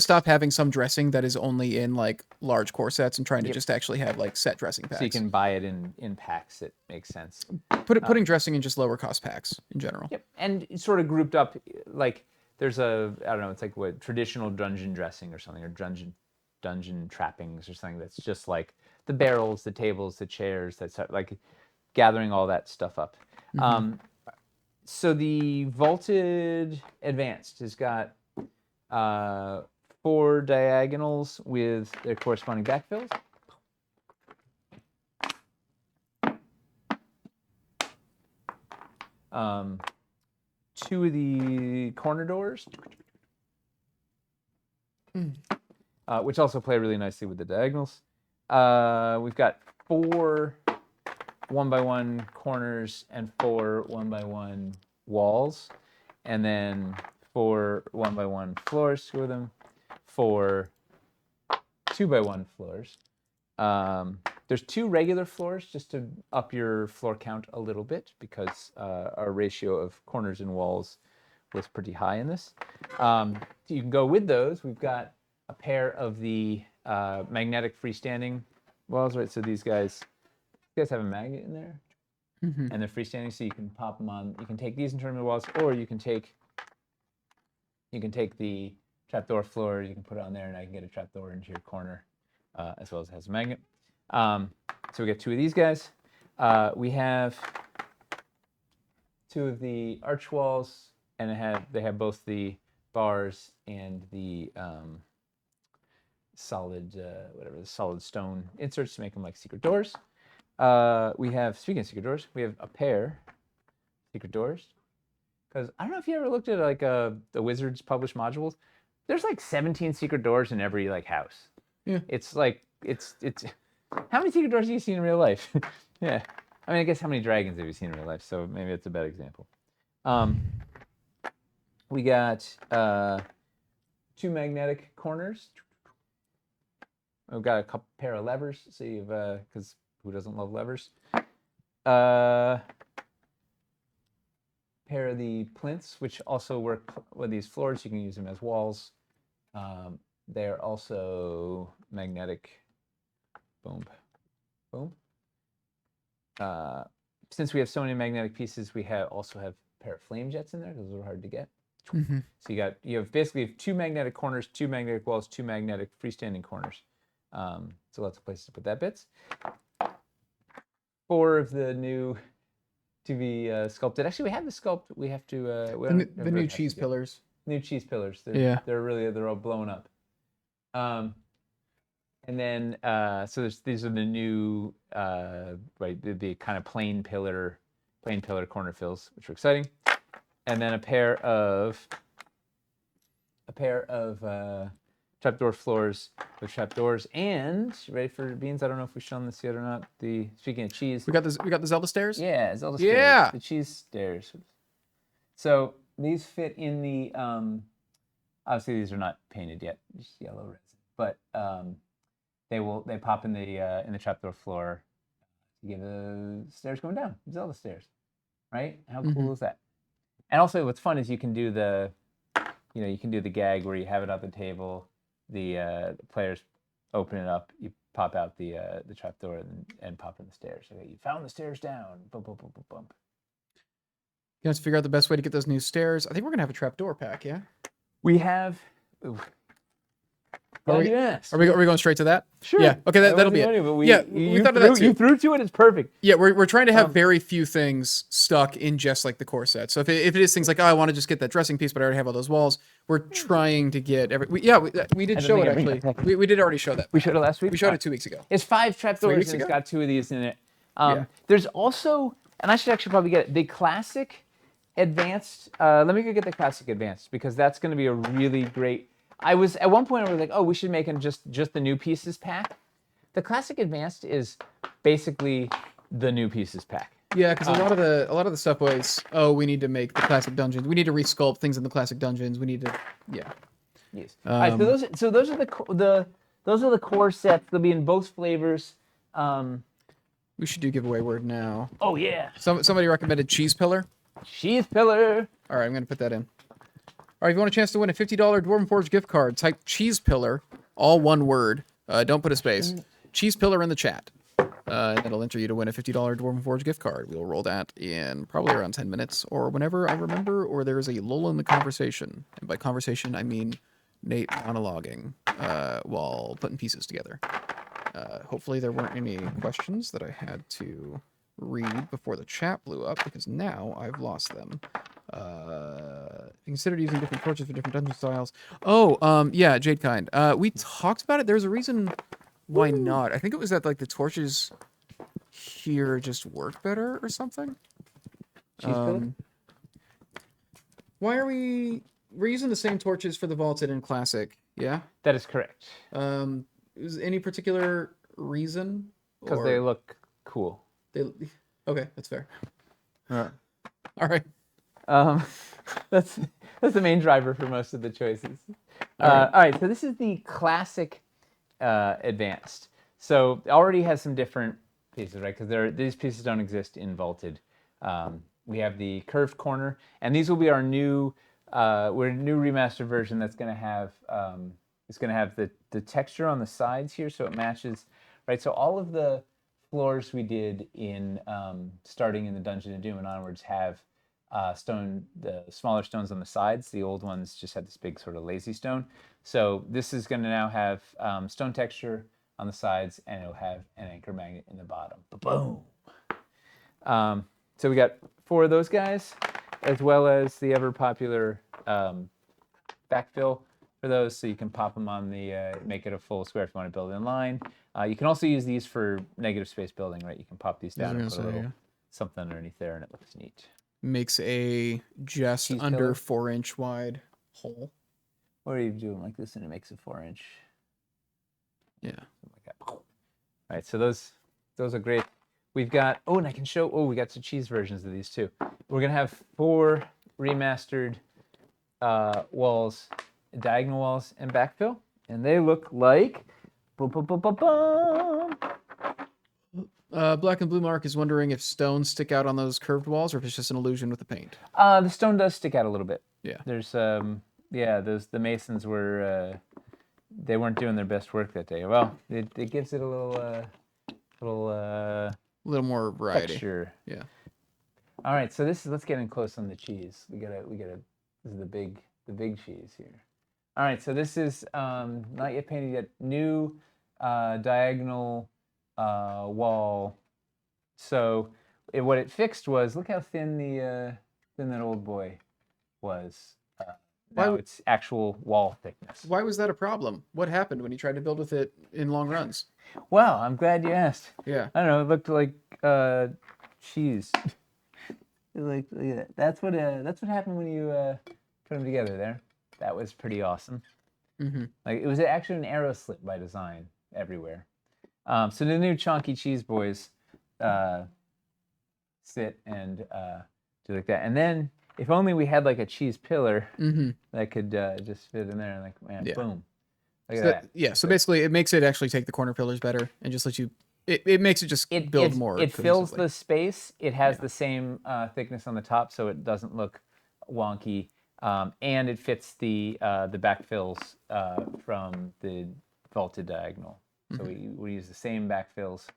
stop having some dressing that is only in like large core sets and trying to just actually have like set dressing packs. So you can buy it in packs. It makes sense. Putting dressing in just lower cost packs in general. Yep, and it's sort of grouped up like there's I don't know, it's like what traditional dungeon dressing or something, or dungeon trappings or something that's just like the barrels, the tables, the chairs, that's like gathering all that stuff up. Mm-hmm. So the vaulted advanced has got 4 diagonals with their corresponding backfills. Two of the corner doors, which also play really nicely with the diagonals. We've got 4 1x1 corners and 4 1x1 walls, and then 4 1x1 floors with them, 4 2x1 floors. There's 2 regular floors just to up your floor count a little bit because our ratio of corners and walls was pretty high in this. You can go with those. We've got a pair of the magnetic freestanding walls, right? So these guys have a magnet in there, mm-hmm. and they're freestanding, so you can pop them on. You can take these and turn them into walls, or you can take the trapdoor floor. You can put it on there, and I can get a trapdoor into your corner, as well as it has a magnet. So we got 2 of these guys. We have 2 of the arch walls, and they have both the bars and the solid stone inserts to make them like secret doors. Speaking of secret doors, we have a pair of secret doors. Because I don't know if you ever looked at like the Wizards published modules. There's like 17 secret doors in every like house. Yeah. It's like it's. How many secret doors have you seen in real life? Yeah. I mean, I guess how many dragons have you seen in real life? So maybe it's a bad example. We got 2 magnetic corners. We've got a pair of levers. See if because who doesn't love levers? Pair of the plinths, which also work with these floors. You can use them as walls. They're also magnetic. Boom. Boom. Since we have so many magnetic pieces, we also have a pair of flame jets in there because those are hard to get. Mm-hmm. So you have basically 2 magnetic corners, 2 magnetic walls, 2 magnetic freestanding corners. So lots of places to put that bits. 4 of the new to be sculpted. Actually, we have the sculpt. We have to. The new cheese pillars. New cheese pillars. Yeah. They're all blown up. And then so these are the new right the kind of plain pillar corner fills, which are exciting. And then a pair of trapdoor floors with trapdoors. And ready for beans? I don't know if we've shown this yet or not. Speaking of cheese, We got the Zelda stairs. yeah, Zelda stairs. Yeah. The cheese stairs. So these fit in the obviously these are not painted yet, just yellow resin. But they pop in the trapdoor floor to give the stairs going down. Zelda stairs. Right? How cool is that? And also what's fun is you can do the gag where you have it on the table, the players open it up, you pop out the trapdoor and pop in the stairs. Okay, you found the stairs down. Bump, bump, bump, bump, bump. You have to figure out the best way to get those new stairs. I think we're gonna have a trapdoor pack, yeah? We have. Are we going straight to that? Sure. Yeah. Okay, that'll be it. But we thought of that too. You threw to it. It's perfect. Yeah, we're trying to have very few things stuck in just like the core set. So if it is things like, oh, I want to just get that dressing piece, but I already have all those walls, we're trying to get we did show it actually. We did already show that. We showed it last week. We showed it 2 weeks ago. It's 5 trapdoors and ago? it's got 2 of these in it. Yeah. There's also, and I should actually probably get it, the classic advanced. Let me go get the classic advanced because that's going to be a really great. At one point I was like, oh, we should make them just the new pieces pack. The classic advanced is basically the new pieces pack. Yeah, because a lot of the stuff was, oh, we need to make the classic dungeons. We need to resculpt things in the classic dungeons. We need to, yeah. Yes. All right. So those are the core sets. They'll be in both flavors. We should do giveaway word now. Oh yeah. Somebody recommended cheese pillar. Cheese pillar. All right, I'm gonna put that in. All right, if you want a chance to win a $50 Dwarven Forge gift card, type cheese pillar, all one word. Don't put a space. Cheese pillar in the chat. And that'll enter you to win a $50 Dwarven Forge gift card. We'll roll that in probably around 10 minutes or whenever I remember, or there's a lull in the conversation. And by conversation, I mean Nate monologuing while putting pieces together. Hopefully there weren't any questions that I had to read before the chat blew up, because now I've lost them. Considered using different torches for different dungeon styles. Oh, yeah, Jade Kind. We talked about it. There's a reason why not. I think it was that like the torches here just work better or something. Why are we're using the same torches for the vaulted and classic? Yeah, that is correct. Is any particular reason? Because they look cool. Okay, that's fair. All right. That's the main driver for most of the choices. All right, so this is the classic advanced. So it already has some different pieces, right? Because these pieces don't exist in vaulted. We have the curved corner, and these will be our new remastered version that's going to have it's going to have the texture on the sides here, so it matches, right? So all of the floors we did in starting in the Dungeon of Doom and onwards have the smaller stones on the sides. The old ones just had this big sort of lazy stone. So this is going to now have stone texture on the sides, and it'll have an anchor magnet in the bottom. Boom. So we got 4 of those guys, as well as the ever popular backfill for those, so you can pop them on make it a full square if you want to build in line. You can also use these for negative space building, right? You can pop these down and put a little something underneath there, and it looks neat. Makes a just cheese under pillar. 4-inch wide hole. Or you do them like this, and it makes a 4-inch. Yeah. Something like that. All right, so those are great. We've got and I can show. Oh, we got some cheese versions of these too. We're gonna have 4 remastered walls, diagonal walls, and backfill, and they look like. Boom, boom, boom, boom, boom. Black and Blue Mark is wondering if stones stick out on those curved walls, or if it's just an illusion with the paint. The stone does stick out a little bit. Yeah. There's the masons were they weren't doing their best work that day. Well, it gives it a little more variety. Texture. Yeah. All right, so let's get in close on the cheese. We gotta This is the big cheese here. All right, so this is not yet painted yet. New diagonal wall. So what it fixed was, look how thin that old boy was. Now it's actual wall thickness. Why was that a problem? What happened when you tried to build with it in long runs? Well, I'm glad you asked. Yeah. I don't know. It looked like cheese. Like yeah, that's what happened when you put them together there. That was pretty awesome. Mm-hmm. Like it was actually an arrow slit by design everywhere. So the new chunky cheese boys sit and do like that, and then if only we had like a cheese pillar that could just fit in there and like man, boom. Look at that. Yeah. So basically, it makes it actually take the corner pillars better and just let you. It makes it just build more. It fills the space. It has the same thickness on the top, so it doesn't look wonky, and it fits the backfills from the vaulted diagonal. So we use the same backfills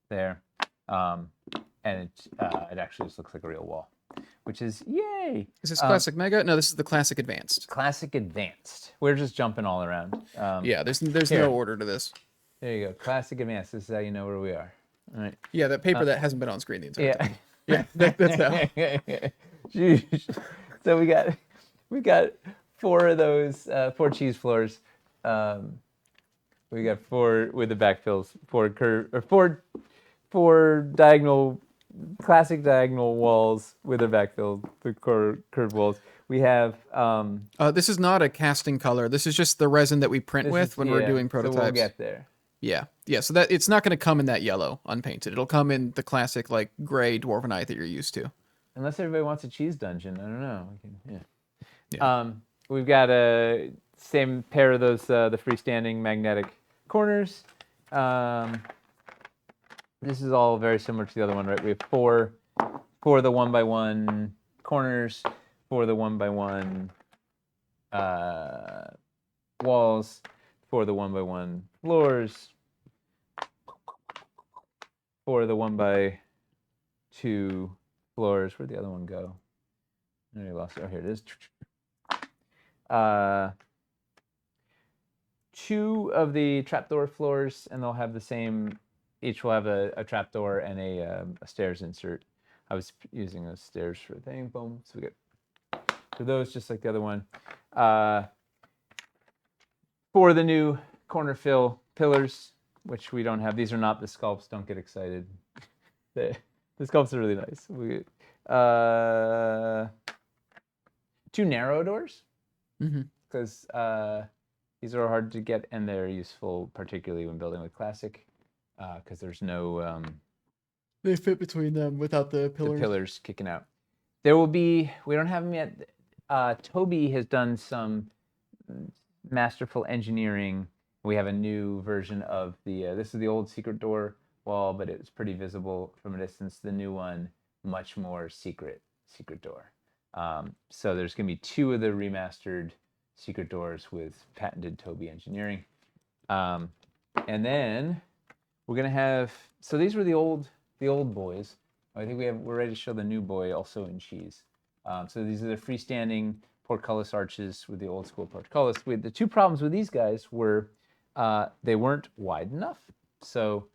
there, and it actually just looks like a real wall, which is yay. Is this Classic Mega? No, this is the Classic Advanced. Classic Advanced. We're just jumping all around. Yeah, there's no order to this. There you go. Classic Advanced. This is how you know where we are. All right. Yeah, that paper that hasn't been on screen the entire time. Yeah. That's how. So we got 4 of those 4 cheese floors. We got 4 with the backfills, 4 diagonal, classic diagonal walls with a backfill, the curved walls. We have. This is not a casting color. This is just the resin that we print with when we're doing prototypes. So we'll get there. Yeah. So that it's not going to come in that yellow unpainted. It'll come in the classic like gray dwarvenite that you're used to. Unless everybody wants a cheese dungeon, I don't know. We've got a same pair of those the freestanding magnetic corners. This is all very similar to the other one, right? We have 4 of the 1x1 corners, 4 of the 1x1 walls, 4 of the 1x1 floors, 4 of the 1x2 floors. Where'd the other one go? I lost it. Oh, here it is. 2 of the trapdoor floors, and they'll have the same. Each will have a trapdoor and a stairs insert. I was using those stairs for a thing. Boom. So we get for those just like the other one. 4 of the new corner fill pillars, which we don't have. These are not the sculpts. Don't get excited. The sculpts are really nice. 2 narrow doors, because these are hard to get and they're useful, particularly when building with classic, because there's no. They fit between them without the pillars. The pillars kicking out. There will be. We don't have them yet. Toby has done some masterful engineering. We have a new version of the. This is the old secret door wall, but it's pretty visible from a distance. The new one, much more secret door. So there's going to be 2 of the remastered secret doors with patented Toby engineering. And then we're going to have, so these were the old boys. I think we're ready to show the new boy also in cheese. So these are the freestanding portcullis arches with the old school portcullis. The 2 problems with these guys were they weren't wide enough. So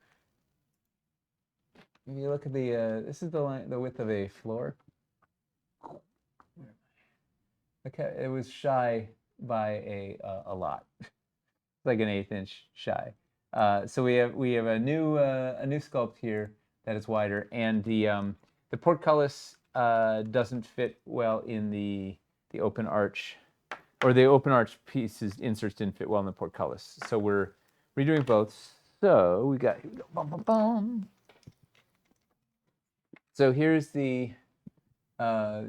if you look at this is the width of a floor. Okay, it was shy by a lot, like an 1/8 inch shy. So we have a new sculpt here that is wider, and the portcullis doesn't fit well in the open arch, or the open arch pieces inserts didn't fit well in the portcullis. So we're redoing both. So we got bum, bum, bum. So here's the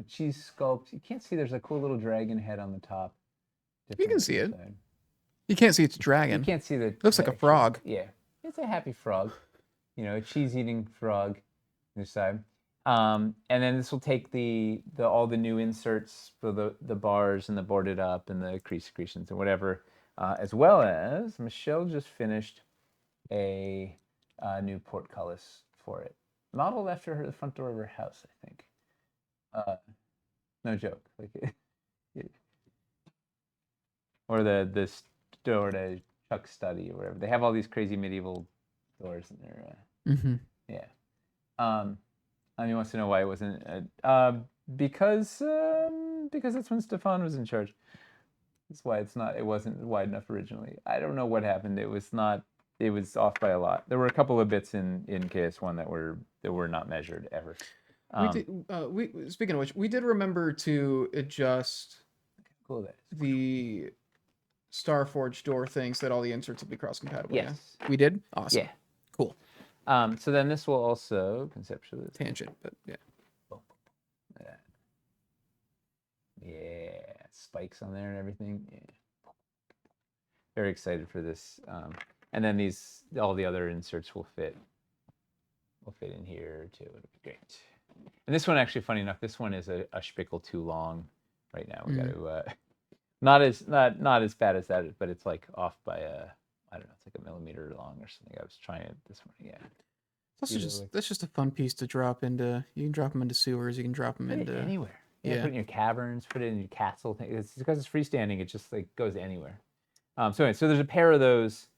cheese sculpt. You can't see there's a cool little dragon head on the top. You can see it. You can't see it's a dragon. You can't see the. It looks like a frog. Yeah, it's a happy frog. A cheese-eating frog on this side. And then this will take all the new inserts for the bars and the boarded up and the crease secretions and whatever, as well as Michelle just finished a new portcullis for it, modeled after the front door of her house, I think. No joke. or the door to Chuck's study or whatever. They have all these crazy medieval doors in there. Yeah. He wants to know why it wasn't because that's when Stefan was in charge. That's why it wasn't wide enough originally. I don't know what happened. It was off by a lot. There were a couple of bits in KS1 that were not measured ever. Speaking of which, we did remember to adjust the Starforge door things that all the inserts will be cross compatible. Yes. Yeah? We did? Awesome. Yeah. Cool. So then this will also conceptually tangent, but yeah. Yeah, spikes on there and everything. Yeah. Very excited for this. And then all the other inserts will fit in here too. It'll be great. And this one, actually, funny enough, this one is a spickle too long right now. We got to not as bad as that, but it's like off by I don't know, it's like a millimeter long or something. I was trying it this one, yeah. That's just a fun piece to drop into. You can drop them into sewers. You can drop them into anywhere. Yeah, put it in your caverns. Put it in your castle. It's because it's freestanding. It just like goes anywhere. So anyway, so there's a pair of those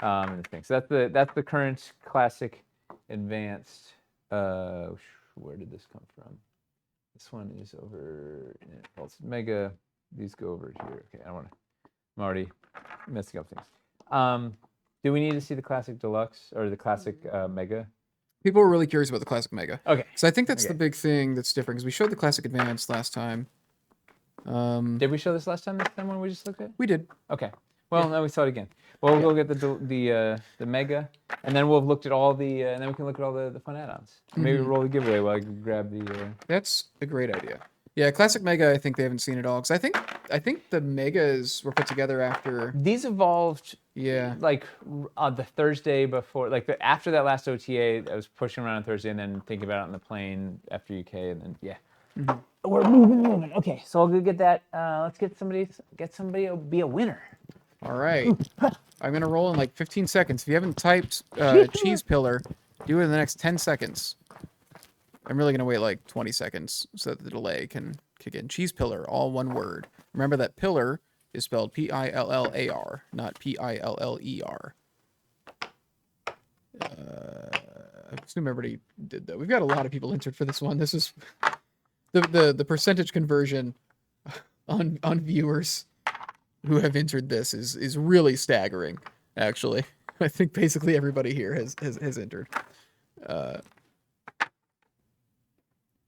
in the thing. So that's the current classic advanced. Where did this come from? This one is over in Pulse Mega. These go over here. Okay, I'm already messing up things. Do we need to see the classic deluxe or the classic Mega? People were really curious about the classic Mega. Okay. So I think that's the big thing that's different because we showed the classic advanced last time. Did we show this last time? This time when we just looked at it? We did. Okay. Well, now we saw it again. Well, we'll get the Mega, and then we'll have looked at all and then we can look at all the fun add-ons. Maybe roll the giveaway while I grab the. That's a great idea. Yeah, classic Mega. I think they haven't seen it all because I think the Megas were put together after. These evolved. Yeah. Like the Thursday before, after that last OTA, I was pushing around on Thursday and then thinking about it on the plane after UK, and then we're moving. Okay, so I'll go get that. Let's get somebody to be a winner. All right. I'm gonna roll in like 15 seconds. If you haven't typed cheese pillar, do it in the next 10 seconds. I'm really gonna wait like 20 seconds so that the delay can kick in. Cheese pillar, all one word. Remember that pillar is spelled Pillar, not Piller. I assume everybody did that. We've got a lot of people entered for this one. This is the percentage conversion on viewers who have entered this is really staggering. Actually, I think basically everybody here has entered.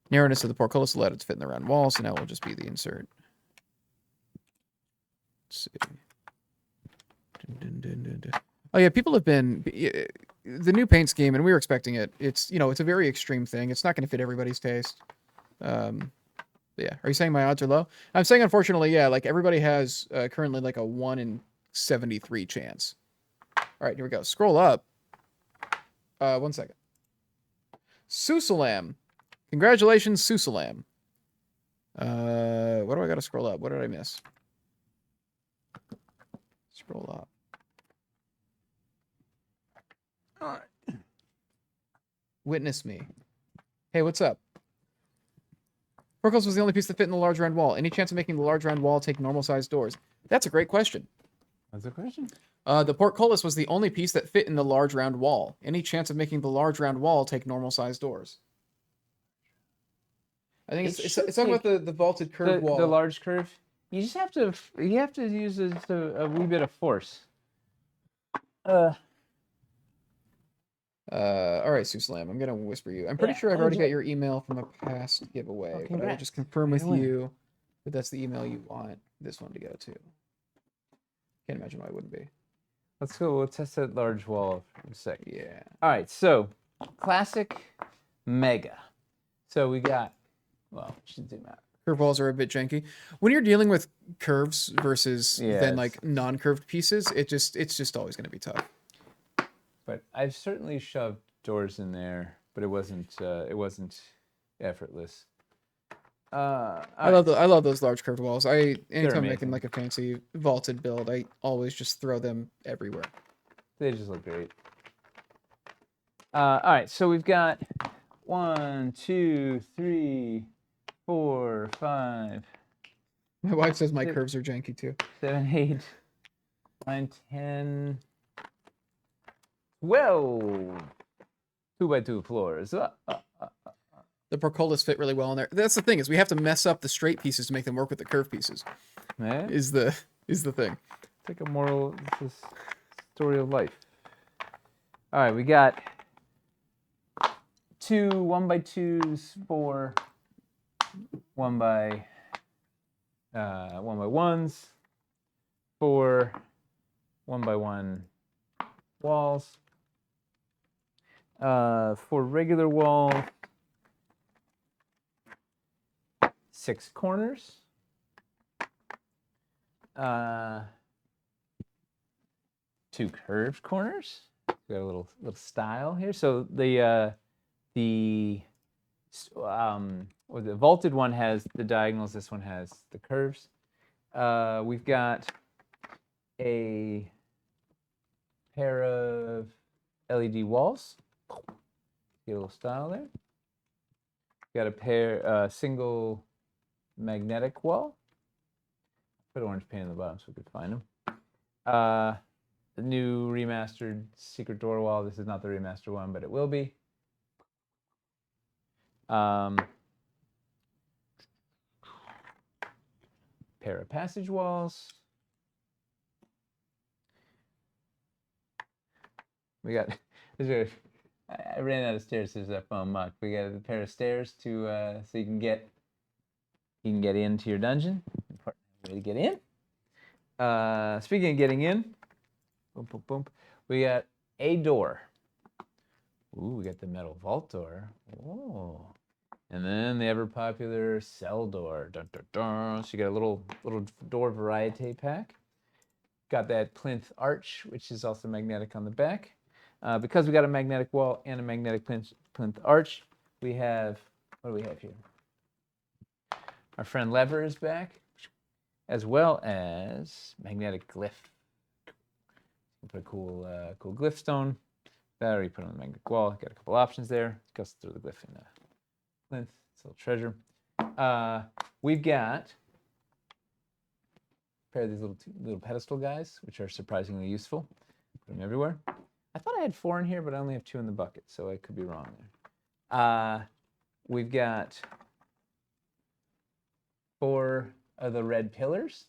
Narrowness of the portcullis allowed it to fit in the round wall, so now it will just be the insert. Let's see. Oh yeah, people have been the new paint scheme, and we were expecting it. It's it's a very extreme thing. It's not going to fit everybody's taste. Yeah. Are you saying my odds are low? I'm saying unfortunately, yeah. Like everybody has currently like a 1 in 73 chance. All right, here we go. Scroll up. 1 second. Susalam. Congratulations, Susalam. What do I got to scroll up? What did I miss? Scroll up. All right. Witness me. Hey, what's up? Portcullis was the only piece that fit in the large round wall. Any chance of making the large round wall take normal sized doors? That's a great question. That's a question. The portcullis was the only piece that fit in the large round wall. Any chance of making the large round wall take normal sized doors? I think it's talking about the vaulted curved wall. The large curve. You just have to use a wee bit of force. All right, Suslam, I'm gonna whisper you. I'm pretty sure I've already got your email from a past giveaway, but I will just confirm with you that that's the email you want this one to go to. Can't imagine why it wouldn't be. Let's go. We'll test that large wall for a sec. Yeah. All right. So, classic Mega. So we got. Well, should zoom out. Curve walls are a bit janky. When you're dealing with curves versus then like non-curved pieces, it's just always going to be tough. But I've certainly shoved doors in there, but it wasn't effortless. I love those large curved walls. Anytime I'm making like a fancy vaulted build, I always just throw them everywhere. They just look great. All right, so we've got 1, 2, 3, 4, 5. My wife says my curves are janky too. 7, 8, 9, 10, 12. 2x2 floors. The portcullis fit really well in there. That's the thing, is we have to mess up the straight pieces to make them work with the curved pieces. Man, Is the thing. it's like a moral. This is story of life. All right, we got 2 1x2s, 4 1x1s, 4 1x1 walls. For regular wall, 6 corners. 2 curved corners. We got a little style here. So the vaulted one has the diagonals. This one has the curves. We've got a pair of LED walls. Get a little style there. Got a pair, single magnetic wall. Put orange paint on the bottom so we could find them. The new remastered secret door wall. This is not the remastered one, but it will be. Pair of passage walls. We got. I ran out of stairs. There's that foam muck. We got a pair of stairs to so you can get into your dungeon. Important way to get in. Speaking of getting in, boom, boom, boom. We got a door. Ooh, we got the metal vault door. Oh, and then the ever popular cell door. Dun, dun, dun. So you got a little door variety pack. Got that plinth arch, which is also magnetic on the back. Because we got a magnetic wall and a magnetic plinth arch, we have, what do we have here? Our friend Lever is back, as well as magnetic glyph. Put a cool glyph stone. Battery put on the magnetic wall. Got a couple options there. Goes through the glyph in the plinth. It's a little treasure. We've got a pair of these little pedestal guys, which are surprisingly useful. Put them everywhere. I thought I had 4 in here, but I only have 2 in the bucket, so I could be wrong there. We've got 4 of the red pillars.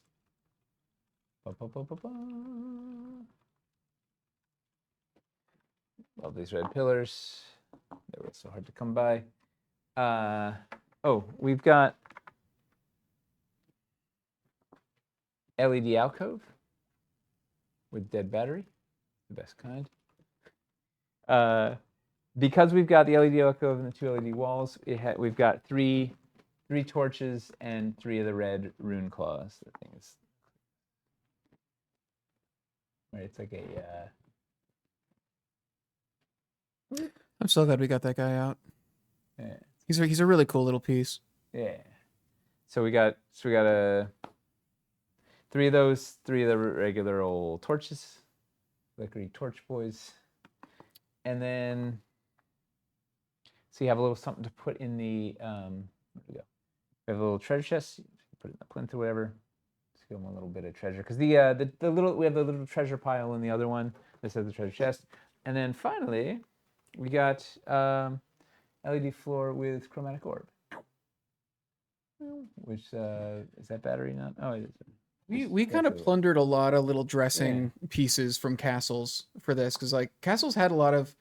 Love these red pillars. They were so hard to come by. We've got LED alcove with dead battery, the best kind. Because we've got the LED alcove and the 2 LED walls, we've got 3 torches and 3 of the red rune claws. That thing is right. It's like a. I'm so glad we got that guy out. Yeah. He's a really cool little piece. Yeah. So we got 3 of those, 3 of the regular old torches, flickery torch boys. And then, so you have a little something to put in the, where we go? We have a little treasure chest. Put it in the plinth or whatever. Let's give them a little bit of treasure, because we have the little treasure pile in the other one. This has the treasure chest. And then finally, we got LED floor with chromatic orb. Which is that battery not? Oh, it is. We kind of plundered a lot of little dressing pieces from castles for this, because like castles had a lot of,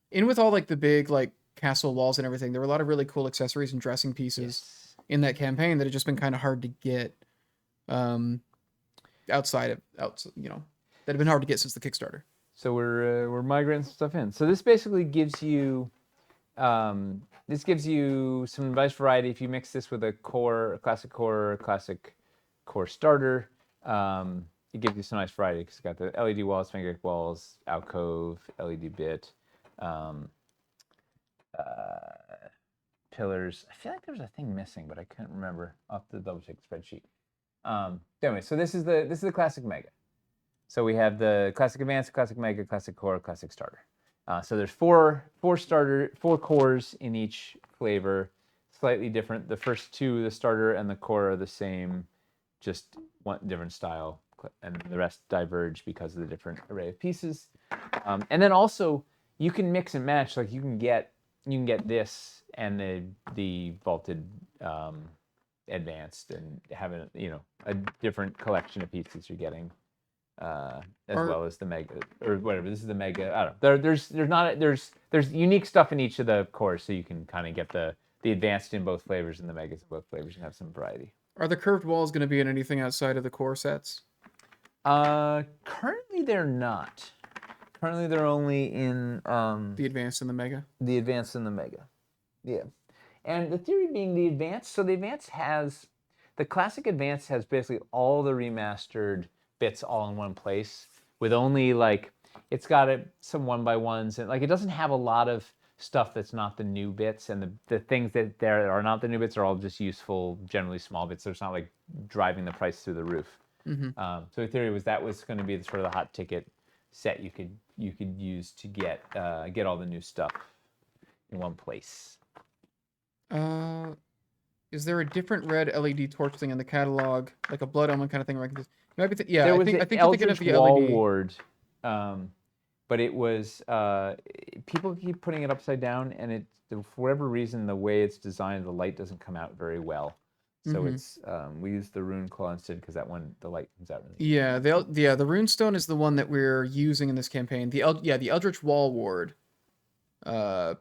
in with all like the big like castle walls and everything, there were a lot of really cool accessories and dressing pieces in that campaign that had just been kind of hard to get outside, that had been hard to get since the Kickstarter. So we're migrating some stuff in. So this basically gives you some nice variety. If you mix this with a classic core starter, it gives you some nice variety, because it's got the LED walls, magnetic walls, alcove, LED bit, pillars. I feel like there was a thing missing, but I couldn't remember. I'll have to double check the spreadsheet. Anyway, so this is the classic mega. So we have the classic advanced, classic mega, classic core, classic starter. So there's four cores in each flavor, slightly different. The first 2, the starter and the core, are the same just one different style, and the rest diverge because of the different array of pieces. And then also you can mix and match. Like you can get this and the vaulted advanced, and having a different collection of pieces you're getting, as well as the mega or whatever. This is the mega. I don't know. There's unique stuff in each of the cores, so you can kind of get the advanced in both flavors and the megas in both flavors and have some variety. Are the curved walls going to be in anything outside of the core sets? Currently they're not. Currently they're only in The advanced and the mega? the advanced and the mega. Yeah. And the theory being the advanced, so the classic advanced has basically all the remastered bits all in one place, with only it's got some 1x1s, and it doesn't have a lot of stuff that's not the new bits, and the things that there are not the new bits are all just useful, generally small bits, so it's not like driving the price through the roof. Mm-hmm. So the theory was that was going to be the sort of the hot ticket set you could use to get all the new stuff in one place. Is there a different red LED torch thing in the catalog, like a blood omen kind of thing? Where I can just, I think there was you're thinking of the wall LED. ward, but it was people keep putting it upside down, and for whatever reason, the way it's designed, the light doesn't come out very well. So it's we use the rune claw instead, because that one the light comes out really. Yeah, the runestone is the one that we're using in this campaign. The Eldritch Wall Ward. It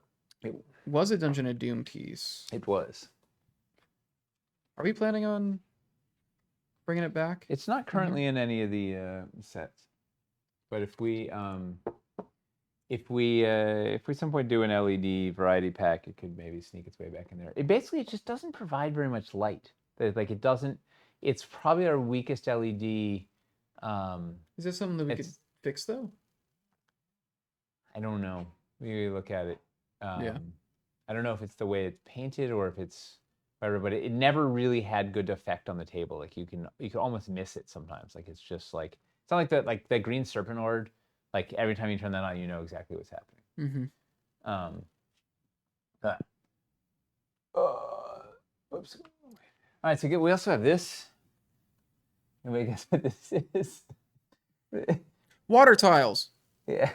was a Dungeon of Doom piece. It was. Are we planning on bringing it back? It's not currently in any of the sets, but if we at some point do an LED variety pack, it could maybe sneak its way back in there. It just doesn't provide very much light. It doesn't. It's probably our weakest LED. Is this something that we could fix though? I don't know. We look at it. Yeah. I don't know if it's the way it's painted or if it's whatever, but it never really had good effect on the table. You can almost miss it sometimes. It's just it's not like the green serpent horde. Every time you turn that on, you know exactly what's happening. Mm-hmm. Oops. All right, so we also have this. Anybody guess what this is? Water tiles. Yeah,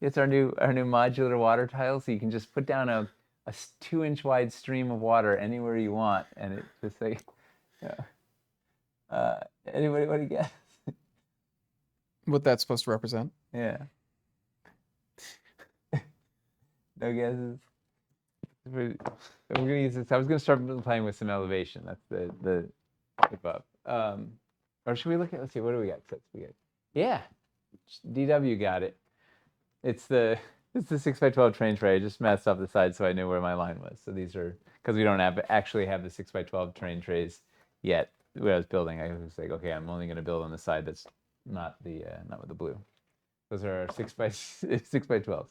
it's our new modular water tile. So you can just put down a 2-inch wide stream of water anywhere you want, and it just anybody want to guess? What that's supposed to represent? Yeah. No guesses. We're gonna use this. I was gonna start playing with some elevation. That's the above. Or should we look at? Let's see. What do we got? Yeah. DW got it. It's the 6x12 train tray. I just messed up the side so I knew where my line was. So these are, because we don't actually have the 6x12 train trays yet. When I was building, I was like, okay, I'm only going to build on the side that's not with the blue. Those are our 6x12s.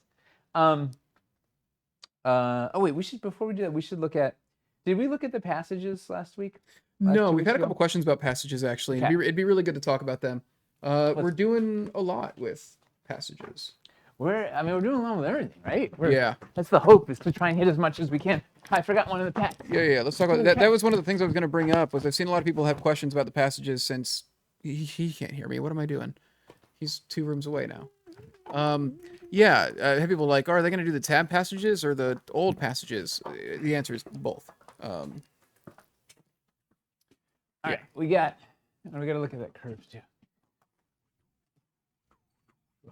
Oh wait, before we do that, we should look at. Did we look at the passages last week? No, we've had a couple questions about passages actually. Okay. It'd be really good to talk about them. We're doing a lot with passages. We're doing along with everything, right? Yeah. That's the hope, is to try and hit as much as we can. I forgot one in the pack. Yeah. Let's talk about that. That was one of the things I was going to bring up. Was I've seen a lot of people have questions about the passages since he can't hear me. What am I doing? He's 2 rooms away now. Have people are they going to do the tab passages or the old passages? The answer is both. All right, we got to look at that curves too.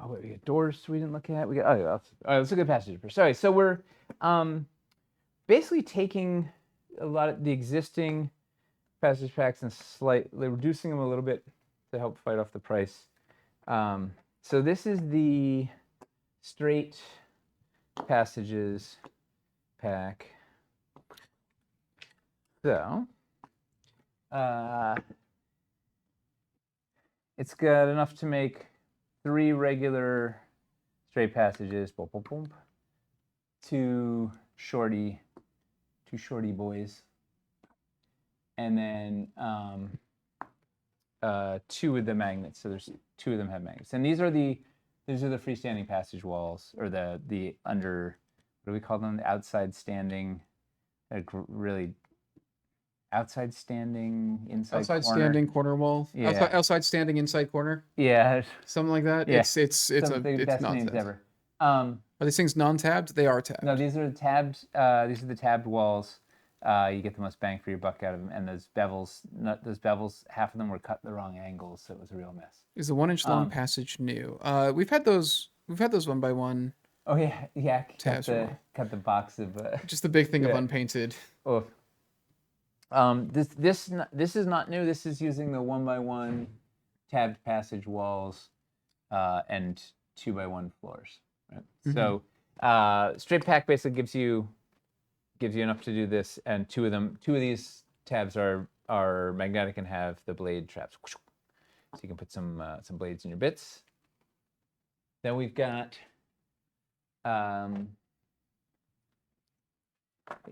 Oh wait, we got doors we didn't look at. We got all right, let's look at passages first. Sorry, so we're basically taking a lot of the existing passage packs and slightly reducing them a little bit to help fight off the price. So this is the straight passages pack. So it's got enough to make 3 regular straight passages, boom, boom, boom. 2 shorty boys, and then 2 with the magnets. So there's 2 of them have magnets, and these are the freestanding passage walls, or the under, what do we call them? The outside standing. Really, outside standing, inside Outside corner. standing corner wall. Yeah. Outside standing inside corner. Yeah. Something like that. Yeah. It's Some of the best names nonsense. ever. Are these things non-tabbed? They are tabbed. No, these are the tabbed. These are the tabbed walls. You get the most bang for your buck out of them. And those bevels, half of them were cut the wrong angles, so it was a real mess. Is the 1 inch long passage new? We've had those. We've had those 1x1. Oh yeah, yeah. Tabs Cut the box of. Just the big thing of unpainted. Oh. This is not new. This is using the 1x1 tabbed passage walls, and 2x1 floors. Right? Mm-hmm. So straight pack basically gives you enough to do this, and two of these tabs are magnetic and have the blade traps, so you can put some blades in your bits. Then we've got the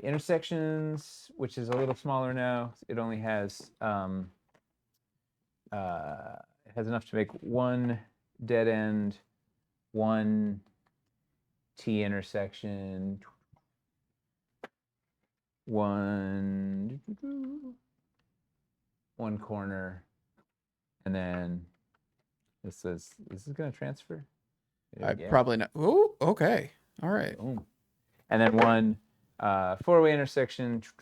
intersections, which is a little smaller now. It only has it has enough to make one dead end, one T intersection, one corner, and then this is going to transfer. Probably not. Oh, okay. All right. Boom. And then one four-way intersection. Put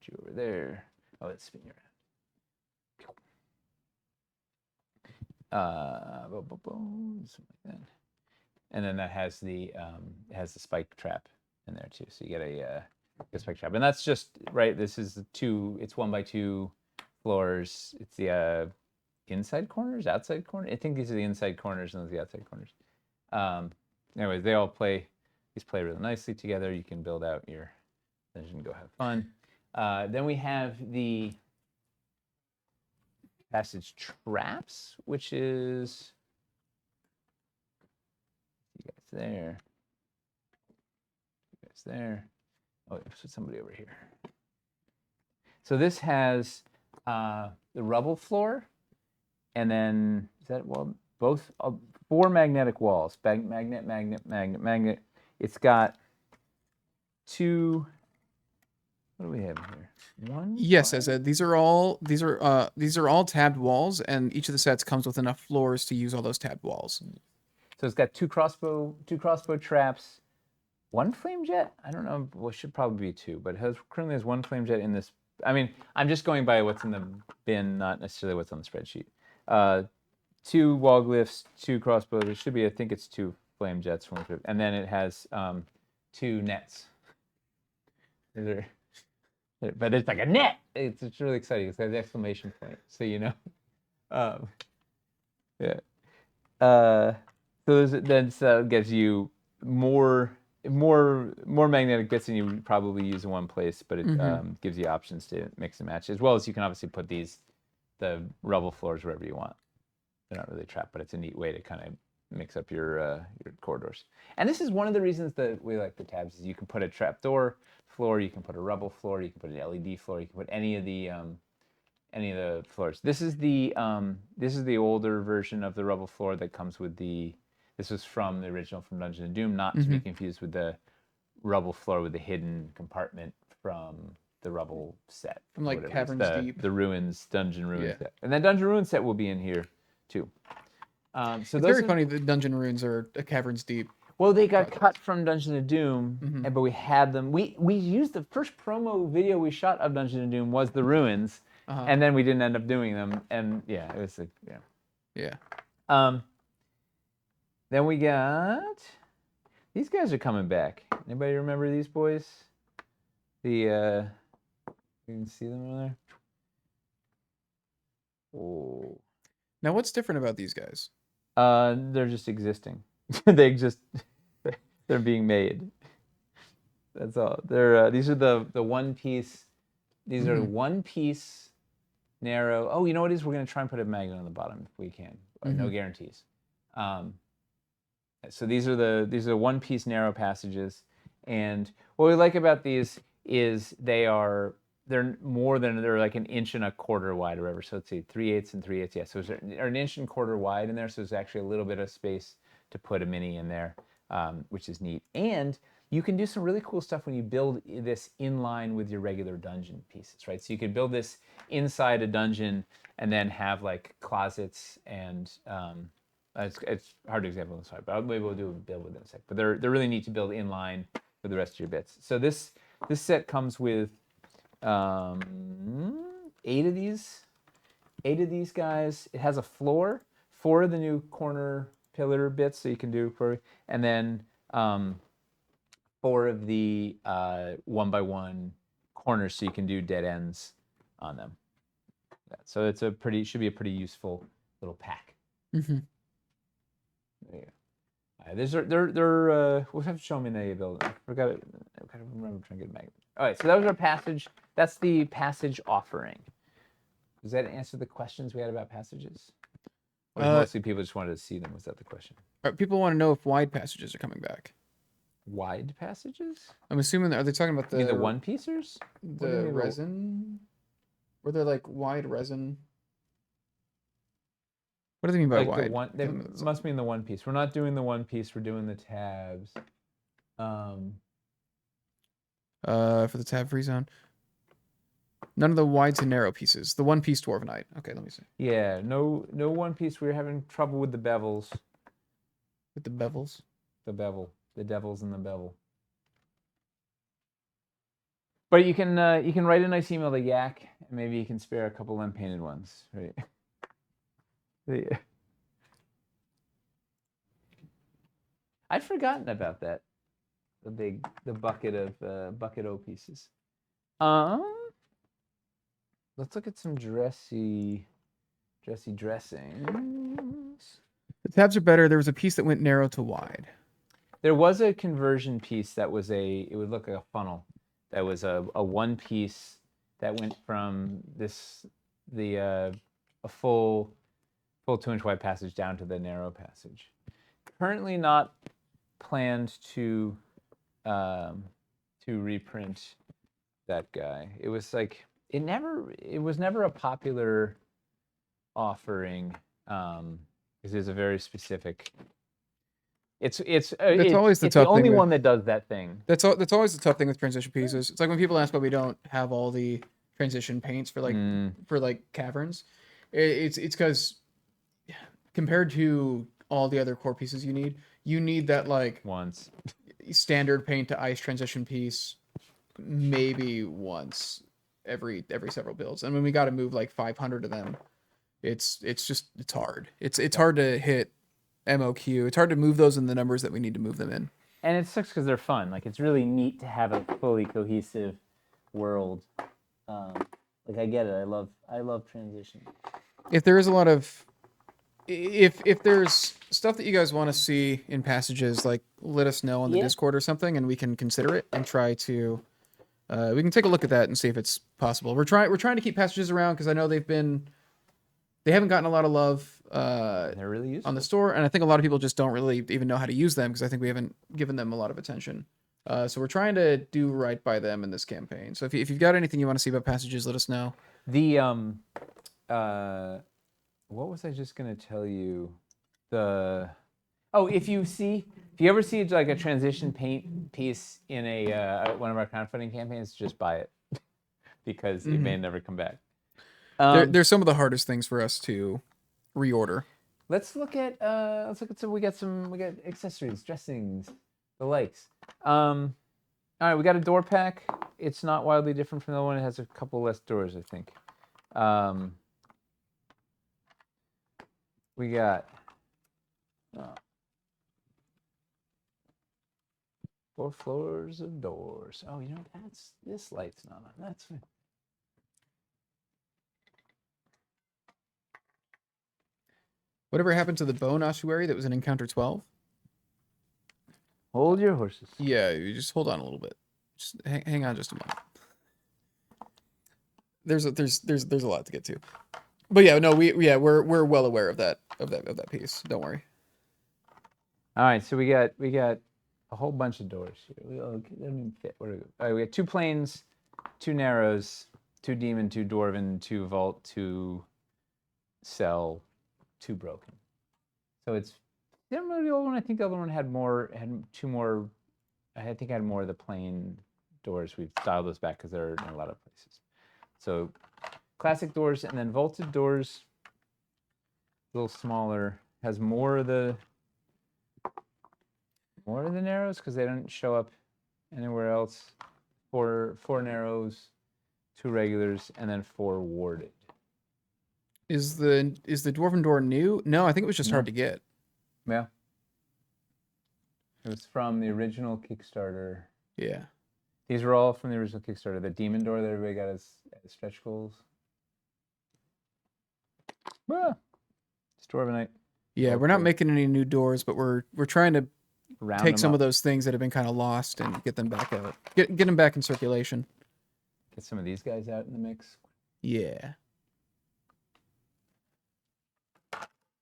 you over there. Oh, let's spin you around. Something like that. And then that has the spike trap in there too. So you get a spike trap, and that's just right. This is it's 1x2 floors. It's the inside corners, outside corner. I think these are the inside corners and those are the outside corners. Anyways, these play really nicely together. You can build out your dungeon, go have fun. Then we have the passage traps, which is you guys there. You guys there. Oh, there's somebody over here. So this has the rubble floor, and then is that both 4 magnetic walls. Magnet. It's got 2. What do we have here? 1. Yes, 5? as a, these are all tabbed walls, and each of the sets comes with enough floors to use all those tabbed walls. So it's got 2 crossbow traps, 1 flame jet. I don't know. Well, it should probably be 2, but currently has 1 flame jet in this. I mean, I'm just going by what's in the bin, not necessarily what's on the spreadsheet. 2 wall glyphs, 2 crossbows. It should be, I think it's 2 flame jets from, and then it has 2 nets. But it's like a net. It's really exciting. It's got an exclamation point, so you know. Yeah. So that gives you more magnetic bits than you would probably use in one place, but it gives you options to mix and match, as well as you can obviously put the rubble floors wherever you want. They're not really trapped, but it's a neat way to kind of mix up your corridors. And this is one of the reasons that we like the tabs, is you can put a trapdoor floor, you can put a rubble floor, you can put an LED floor, you can put any of the floors. This is the older version of the rubble floor that comes with this was from the original from Dungeon & Doom, not to be confused with the rubble floor with the hidden compartment from the rubble set. From like Caverns Deep. The Ruins, Dungeon Ruins set. And that Dungeon Ruins set will be in here too. So it's very funny that Dungeon Ruins are a Caverns Deep. Well, they got cut from Dungeon & Doom, but we had them. We used the first promo video we shot of Dungeon & Doom was the Ruins, and then we didn't end up doing them. And yeah, it was Then we got these guys are coming back. Anybody remember these boys? You can see them over there. Oh. Now, what's different about these guys? They're just existing. They're being made. That's all. These are the one piece. These are 1 piece narrow. Oh, you know what it is? We're gonna try and put a magnet on the bottom if we can. No guarantees. So these are the 1 piece narrow passages, and what we like about these is they're like 1.25 inches wide or whatever. So let's see, 3/8 and 3/8. Yeah, so they're 1.25 inches wide in there. So there's actually a little bit of space to put a mini in there, which is neat. And you can do some really cool stuff when you build this in line with your regular dungeon pieces, right? So you could build this inside a dungeon and then have like closets and it's hard to example this, but maybe we'll do a build with it in a sec. But they're really neat to build in line with the rest of your bits. So this set comes with 8 of these guys. It has a floor, 4 of the new corner pillar bits, so you can do and then 4 of the 1x1 corners, so you can do dead ends on them. So it's should be a pretty useful little pack. Mm-hmm. There you go. They're we'll have to show them in the building. I gotta remember trying to get it back. All right, so that was our passage. That's the passage offering. Does that answer the questions we had about passages? Or mostly people just wanted to see them? Was that the question? People want to know if wide passages are coming back. Wide passages? I'm assuming are they talking about the one piecers? The resin? Were they like wide resin? What do they mean by wide? They must mean the one piece. We're not doing the one piece. We're doing the tabs. For the tab free zone. None of the wide to narrow pieces. The one piece dwarven knight. Okay, let me see. Yeah, no one piece. We were having trouble with the bevels. With the bevels? The bevel. The devils in the bevel. But you can write a nice email to Yak, and maybe you can spare a couple unpainted ones, right? I'd forgotten about that. The bucket of bucket O pieces. Let's look at some dressings. The tabs are better. There was a piece that went narrow to wide. There was a conversion piece that was it would look like a funnel. That was a one piece that went from a full 2-inch wide passage down to the narrow passage. Currently not planned to reprint that guy. It was like it was never a popular offering because it's a very specific. It's always the only thing one that does that thing. That's always the tough thing with transition pieces. It's like when people ask why we don't have all the transition paints for like caverns. It's because compared to all the other core pieces you need that like once standard paint to ice transition piece maybe once every several builds. And when we got to move like 500 of them, it's hard. It's hard to hit MOQ. It's hard to move those in the numbers that we need to move them in. And it sucks because they're fun. Like it's really neat to have a fully cohesive world. Like I get it. I love transition. If there is a lot of if there's stuff that you guys want to see in passages, like let us know on the Discord or something, and we can consider it and try to. We can take a look at that and see if it's possible. We're trying to keep passages around because I know they haven't gotten a lot of love. They're really useful on the store, and I think a lot of people just don't really even know how to use them because I think we haven't given them a lot of attention. So we're trying to do right by them in this campaign. So if you've got anything you want to see about passages, let us know. What was I just gonna tell you? If you ever see like a transition paint piece in one of our crowdfunding campaigns, just buy it because it may never come back. They're some of the hardest things for us to reorder. Let's look at some. We got accessories, dressings, the likes. All right, we got a door pack. It's not wildly different from the other one. It has a couple less doors, I think. We got 4 floors of doors. Oh, this light's not on. That's fine. Whatever happened to the bone ossuary that was in Encounter 12? Hold your horses. Yeah, you just hold on a little bit. Just hang on just a moment. There's a lot to get to. But yeah, no, we're well aware of that piece. Don't worry. All right, so we got a whole bunch of doors here. They don't even fit. All right, we got 2 planes, 2 narrows, 2 demon, 2 dwarven, 2 vault, 2 cell, 2 broken. So it's similar to the old one. I think the other one had 2 more I think I had more of the plain doors. We've styled those back because they're in a lot of places. So classic doors, and then vaulted doors, a little smaller, has more of the narrows because they don't show up anywhere else. Four narrows, 2 regulars, and then 4 warded. Is the dwarven door new? No, I think it was just hard to get. Yeah. It was from the original Kickstarter. Yeah. These were all from the original Kickstarter. The demon door that everybody got as stretch goals. Ah, it's Dwarvenite. Yeah, we're not making any new doors, but we're trying to take some of those things that have been kind of lost and get them back out. Get them back in circulation. Get some of these guys out in the mix. Yeah.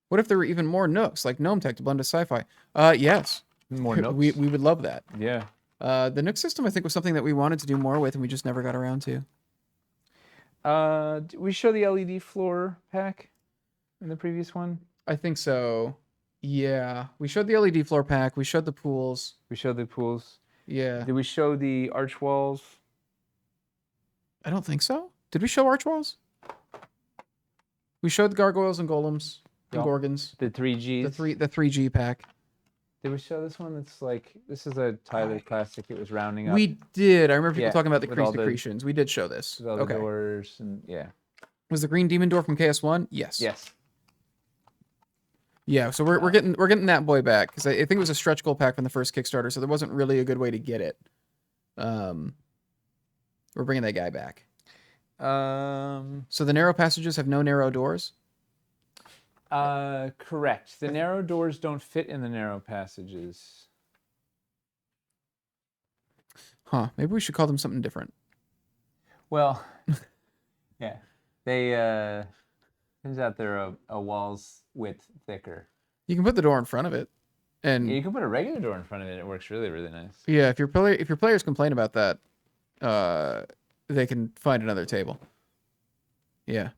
What if there were even more nooks, like Gnome Tech to blend with sci-fi? Yes. More nooks? We would love that. Yeah. The nook system, I think, was something that we wanted to do more with, and we just never got around to. Did we show the LED floor pack in the previous one? I think so. Yeah. We showed the LED floor pack. We showed the pools. We showed the pools. Yeah. Did we show the arch walls? I don't think so. Did we show arch walls? We showed the gargoyles and golems and gorgons. The 3Gs? The 3G pack. Did we show this one that's like, this is a Tyler classic, it was rounding up. We did. I remember people talking about the with all Decretions. We did show this. With all the doors and yeah. Was the green demon door from KS1? Yes. Yes. Yeah, so we're getting that boy back because I think it was a stretch goal pack from the first Kickstarter, so there wasn't really a good way to get it. We're bringing that guy back. So the narrow passages have no narrow doors? Correct. The narrow doors don't fit in the narrow passages. Huh. Maybe we should call them something different. Well, yeah. They, turns out they're a wall's width thicker. You can put the door in front of it. And yeah, you can put a regular door in front of it. It works really, really nice. Yeah, if your players complain about that, they can find another table. Yeah.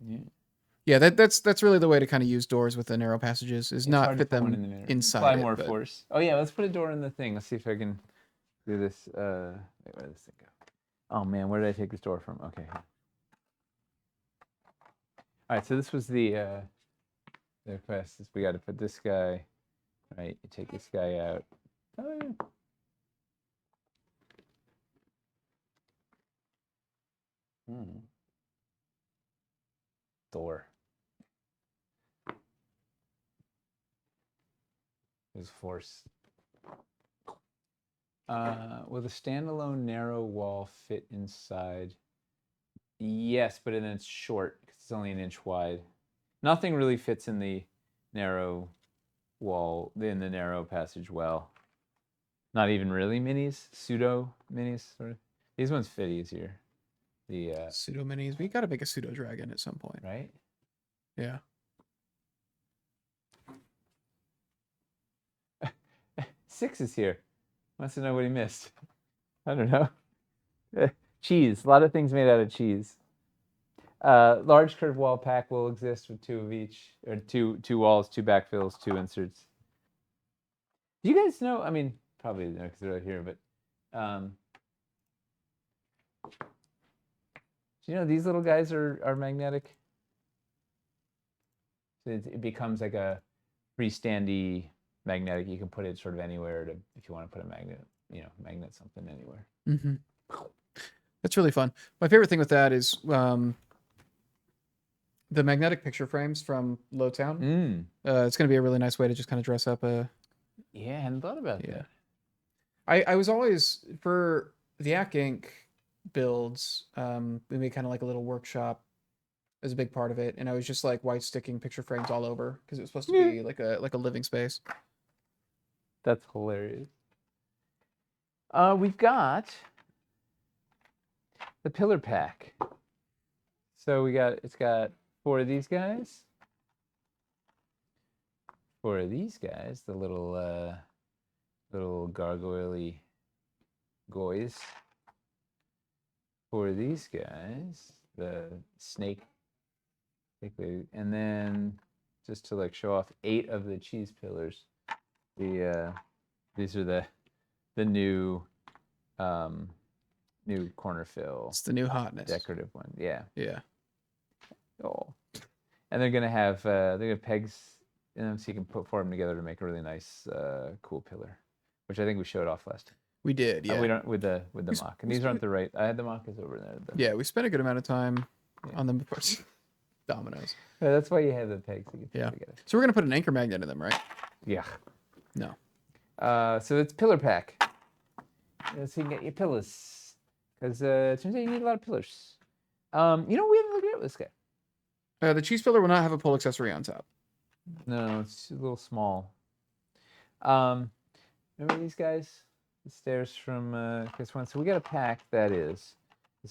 Yeah, that's really the way to kind of use doors with the narrow passages, is not fit them inside. Apply more force. Oh yeah, let's put a door in the thing. Let's see if I can do this. Wait, where did this thing go? Oh man, where did I take this door from? Okay. All right, so this was the request. We got to put this guy. Right, you take this guy out. Oh, yeah. Door. Is force. Will the standalone narrow wall fit inside? Yes, but then it's short because it's only 1 inch wide. Nothing really fits in the narrow wall, in the narrow passage well. Not even really minis, pseudo minis, sort of. These ones fit easier. The pseudo minis. We got to make a pseudo dragon at some point, right? Yeah. Six is here. Wants to know what he missed. I don't know. Cheese. A lot of things made out of cheese. Large curved wall pack will exist with 2 of each, or two walls, 2 backfills, 2 inserts. Do you guys know? I mean, probably know because they're right here, but do you know these little guys are magnetic? So it becomes like a freestandy magnetic. You can put it sort of anywhere if you want to put a magnet, magnet something anywhere. Mm-hmm. That's really fun. My favorite thing with that is the magnetic picture frames from Lowtown. It's going to be a really nice way to just kind of dress up a. Yeah, I hadn't thought about that. I was always, for the Ack Inc. builds, we made kind of like a little workshop as a big part of it, and I was just like white sticking picture frames all over because it was supposed to be like a living space. That's hilarious. We've got the pillar pack. So it's got 4 of these guys. 4 of these guys, the little gargoyle-y goys. 4 of these guys, the snake. And then just to like show off 8 of the cheese pillars. These are the new new corner fill. It's the new hotness. Decorative one, yeah. Yeah. Oh. And they're gonna have pegs in them so you can form them together to make a really nice, cool pillar, which I think we showed off last time. We did, yeah. We don't with the mock, and these aren't the right. I had the mock-is over there. Yeah, we spent a good amount of time on them before. Dominoes. Yeah, that's why you have the pegs to get together. So we're gonna put an anchor magnet in them, right? Yeah. No. So it's pillar pack. So you can get your pillars, because it turns out you need a lot of pillars. We haven't looked at this guy. The cheese pillar will not have a pull accessory on top. No, it's a little small. Remember these guys? The stairs from this one. So we got a pack that is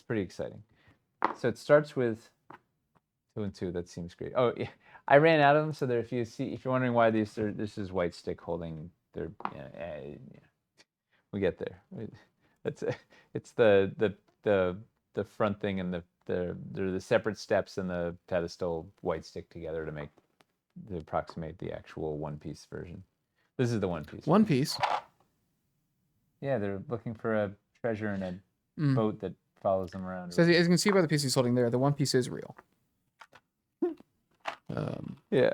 pretty exciting. So it starts with 2 and 2. That seems great. Oh yeah, I ran out of them. So if you're wondering why this is white stick holding their we get there. It's the front thing and they're the separate steps and the pedestal white stick together to approximate the actual one-piece version. This is the one-piece. One piece. Yeah, they're looking for a treasure in a boat that follows them around. So as you can see by the piece he's holding there, the one piece is real. Yeah.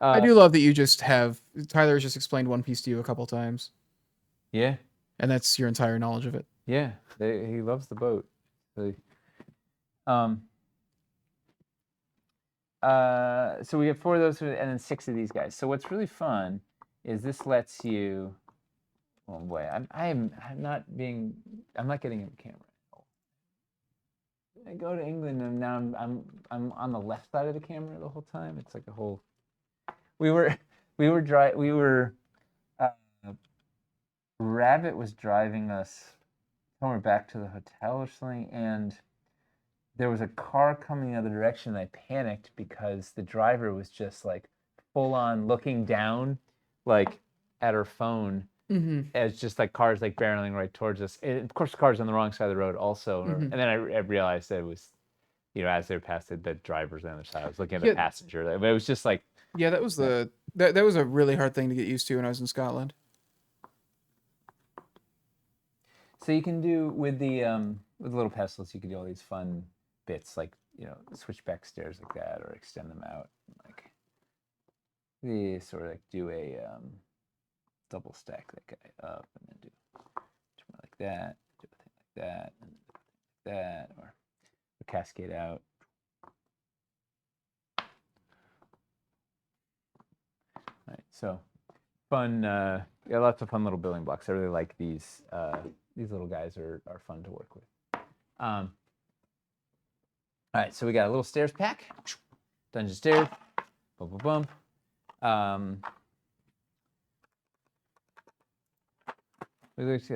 I do love that you just have Tyler has just explained One Piece to you a couple times. Yeah. And that's your entire knowledge of it. Yeah. He loves the boat. So we have 4 of those and then 6 of these guys. So what's really fun is this lets you. Oh boy, I'm not getting a camera. I go to England and now I'm on the left side of the camera the whole time. It's like a whole. Rabbit was driving us somewhere back to the hotel or something, and there was a car coming the other direction, and I panicked because the driver was just like full on looking down, like at her phone, as just like cars like barreling right towards us. And of course, the car's on the wrong side of the road also. And then I realized that it was, as they were past it, the driver's on the other side. I was looking at the passenger. But it was just like. Yeah, that was that was a really hard thing to get used to when I was in Scotland. So you can do with the little pestles, you can do all these fun bits like switch back stairs like that or extend them out, like the sort of like do a double stack that guy up and then do one like that, do a thing like that, and like that, or cascade out. All right, so fun. Lots of fun little building blocks. I really like these. These little guys are fun to work with. All right, so we got a little stairs pack, dungeon stairs, boom, boom, boom. I guess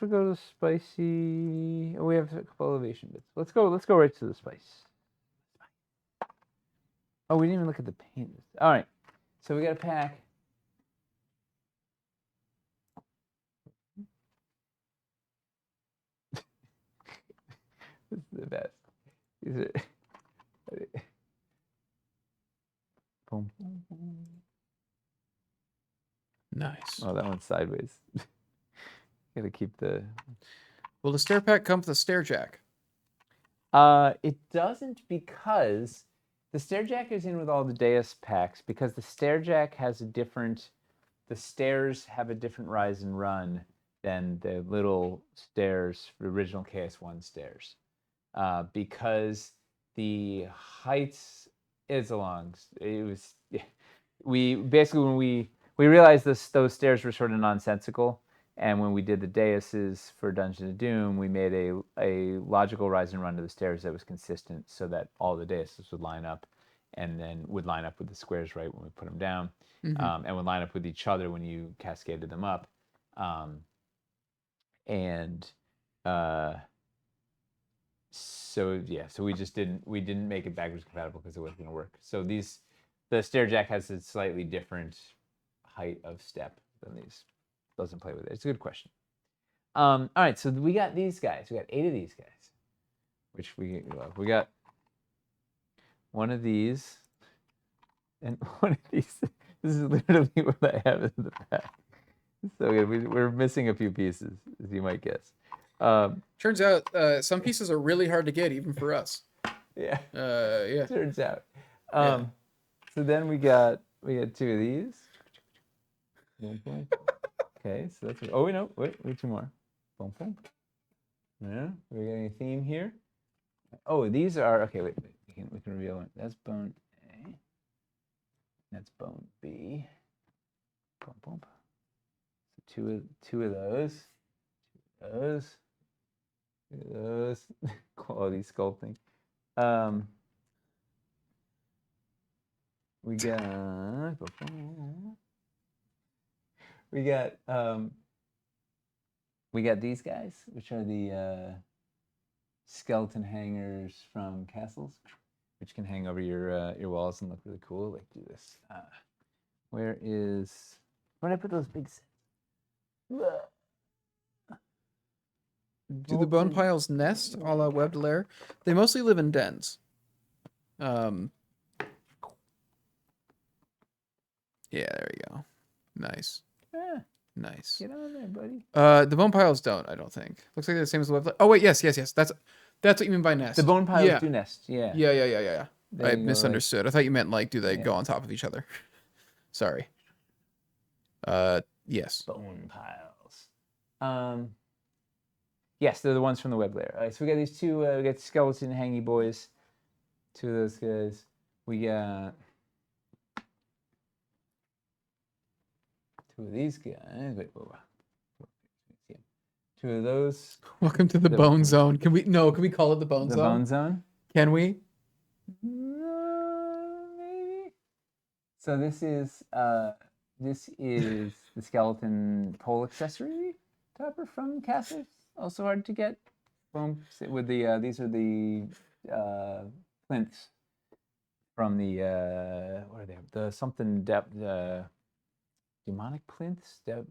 we go to the spicy. Oh, we have a couple elevation bits. Let's go right to the spice. Oh, we didn't even look at the paint. All right, so we got a pack. This is the best. These are. Boom. Nice. Oh, that one's sideways. Gotta keep the. Will the stair pack come with a stair jack? It doesn't, because the stair jack is in with all the Deus packs, because the stair jack has the stairs have a different rise and run than the little stairs, the original KS1 stairs. Because the heights we basically, when we realized those stairs were sort of nonsensical, and when we did the daises for Dungeon of Doom, we made a logical rise and run to the stairs that was consistent, so that all the daises would line up, and then would line up with the squares right when we put them down, and would line up with each other when you cascaded them up, So we just didn't make it backwards compatible because it wasn't going to work. So the stair jack has a slightly different height of step than these. Doesn't play with it. It's a good question. All right, so we got these guys. We got 8 of these guys, which we got one of these and one of these. This is literally what I have in the back. So we're missing a few pieces, as you might guess. Turns out some pieces are really hard to get, even for us. Yeah. Yeah. Turns out. Yeah. So then we got two of these. Boom, boom. Okay, so that's oh wait, no, wait two more. Boom, boom. Yeah, we're getting a theme here. Oh, these are okay. Wait, we can reveal one. That's bone A. That's bone B. Boom, boom. So two of those. Those. Those. Quality sculpting. We got we got these guys, which are the skeleton hangers from castles, which can hang over your walls and look really cool. Like do this. Where did I put those big sets? Do the bone piles nest a la webbed lair? They mostly live in dens. Yeah, there we go. Nice. Yeah, Nice. get on there, buddy. The bone piles don't, I don't think. Looks like they're the same as the web. Oh wait, yes. That's what you mean by nest. The bone piles do nest. Yeah. Yeah. I Go, misunderstood. I thought you meant like, do they go on top of each other? Sorry. Yes. Bone piles. Yes, they're the ones from the web layer. All right, so we got these two. We got skeleton hangy boys. Two of those guys. We got two of these guys. Wait, whoa. Two of those. Welcome to the bone zone. Can we call it the bone zone? The bone zone. Can we? Maybe. So this is the skeleton pole accessory topper from Castles. Also hard to get. Boom. With the these are the plinths from the what are they? The something demonic plinths? No,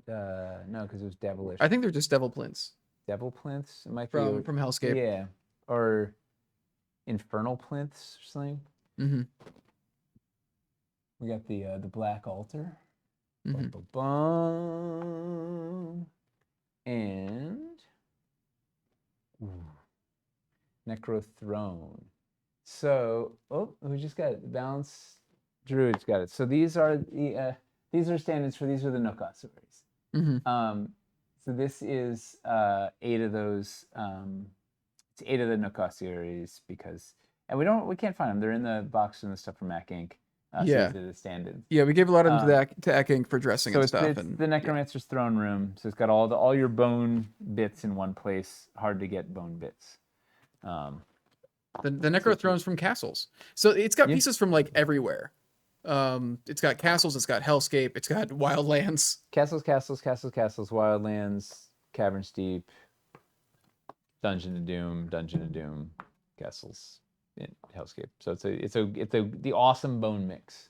because it was devilish. I think they're just devil plinths. Devil plinths? It might be be from Hellscape. Yeah. Or infernal plinths or something. Mm-hmm. We got the black altar. Mm-hmm. Bum, bum, bum. And Necro Throne. So, we just got it. Balance Druid's got it. So these are standards for these are the Nook ossuaries. Mm-hmm. So this is 8 of those. It's 8 of the Nook ossuaries and we can't find them. They're in the box and the stuff from Mac Inc. So these are the standards. Yeah, we gave a lot of them to Mac Inc. for dressing and stuff. It's the Necromancer's throne room. So it's got all your bone bits in one place. Hard to get bone bits. The Necro Throne's from Castles. So it's got pieces from like everywhere. It's got Castles, it's got Hellscape, it's got Wildlands. Castles, Wildlands, Caverns Deep, Dungeon of Doom, Castles, and Hellscape. So it's the awesome bone mix.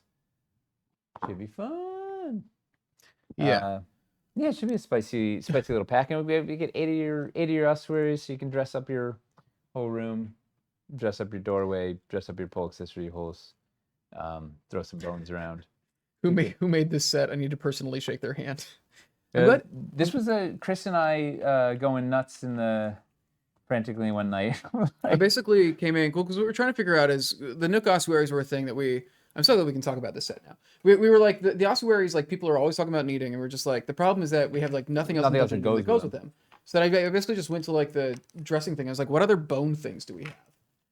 Should be fun. Yeah. It should be a spicy little pack. And we get 80 of your ossuaries, so you can dress up your whole room, dress up your doorway, dress up your pole accessory holes, throw some bones around. Who made this set? I need to personally shake their hand. This was Chris and I going nuts frantically one night. I basically came in because what we're trying to figure out is the Nook ossuaries were a thing that I'm so glad we can talk about this set now. We were like the ossuaries, like people are always talking about needing, and we're just like the problem is that we have like nothing else that goes with them. So I basically just went to like the dressing thing. I was like, what other bone things do we have?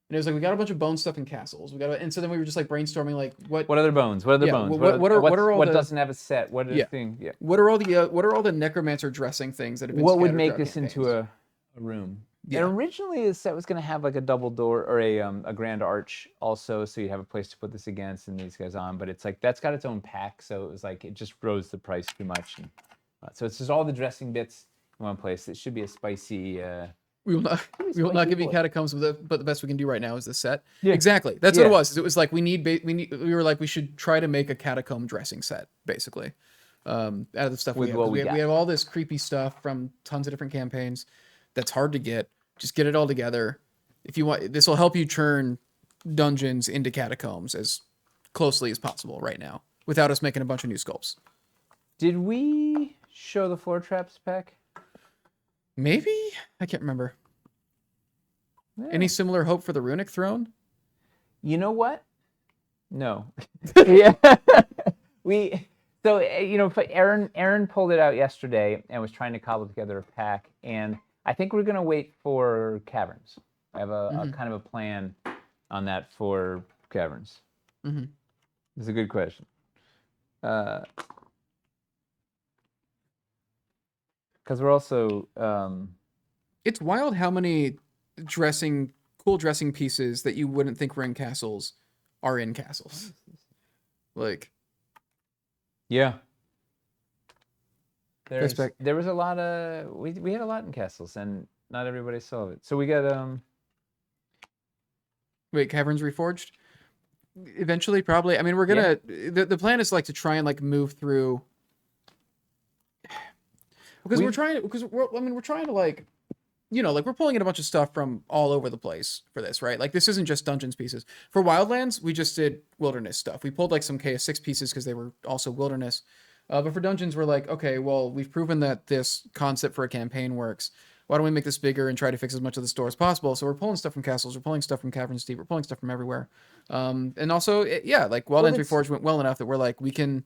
And it was like we got a bunch of bone stuff in Castles. And so then we were just like brainstorming like what other bones? What other bones? What doesn't have a set? What are all the necromancer dressing things that have been what would make this into a room? Yeah. And originally the set was going to have like a double door or a grand arch also, so you have a place to put this against and these guys on. But it's like that's got its own pack, so it was like it just rose the price too much. And, so it's just all the dressing bits in one place. It should be a spicy. We will not give you catacombs, but the best we can do right now is this set. Yeah. Exactly. That's what it was. It was like we were like we should try to make a catacomb dressing set basically. Out of the stuff we have. We have all this creepy stuff from tons of different campaigns that's hard to get. Just get it all together. If you want, this will help you turn dungeons into catacombs as closely as possible right now, without us making a bunch of new sculpts. Did we show the floor traps pack? Maybe? I can't remember. Yeah. Any similar hope for the Runic Throne? You know what? No. Yeah. Aaron pulled it out yesterday and was trying to cobble together a pack, and I think we're gonna wait for Caverns. I have a kind of a plan on that for Caverns. Mm-hmm. It's a good question. Because we're also It's wild how many cool dressing pieces that you wouldn't think were in castles are in castles. Like, yeah. That's back. There was a lot of we had a lot in castles, and not everybody saw it. So we got Wait, Caverns Reforged? Eventually, probably. I mean, we're gonna. The plan is like to try and like move through. Because we're trying to like, like we're pulling in a bunch of stuff from all over the place for this, right? Like this isn't just Dungeons pieces. For Wildlands, we just did Wilderness stuff. We pulled like some KS6 pieces because they were also Wilderness. But for Dungeons, we're like, okay, well, we've proven that this concept for a campaign works. Why don't we make this bigger and try to fix as much of the store as possible? So we're pulling stuff from castles, we're pulling stuff from Caverns Deep, we're pulling stuff from everywhere. And also, like Wildlands Reforged went well enough that we're like, we can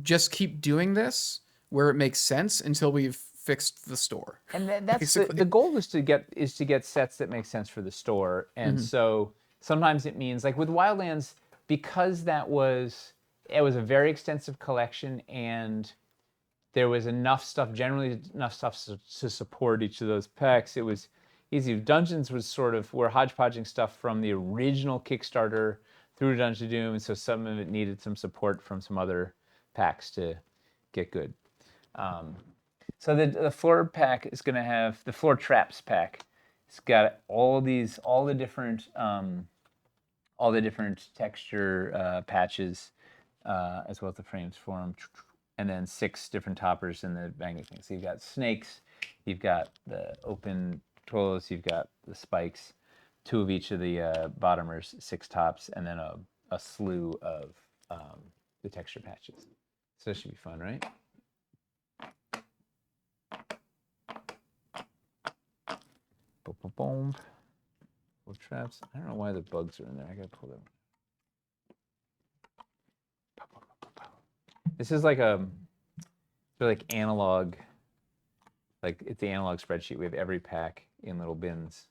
just keep doing this where it makes sense until we've fixed the store. And that's the goal is to get sets that make sense for the store. And so sometimes it means like with Wildlands, because it was a very extensive collection and there was generally enough stuff to support each of those packs. It was easy. Dungeons was we're hodgepodging stuff from the original Kickstarter through Dungeon of Doom, and so some of it needed some support from some other packs to get good. So the floor pack is going to have the floor traps pack. It's got all the different texture patches, as well as the frames for them, and then 6 different toppers in the banging thing. So you've got snakes, you've got the open toils, you've got the spikes, 2 of each of the bottomers, 6 tops, and then a slew of the texture patches. So it should be fun, right? Boom. Little traps. I don't know why the bugs are in there. I gotta pull them. This is like analog. Like it's the analog spreadsheet. We have every pack in little bins,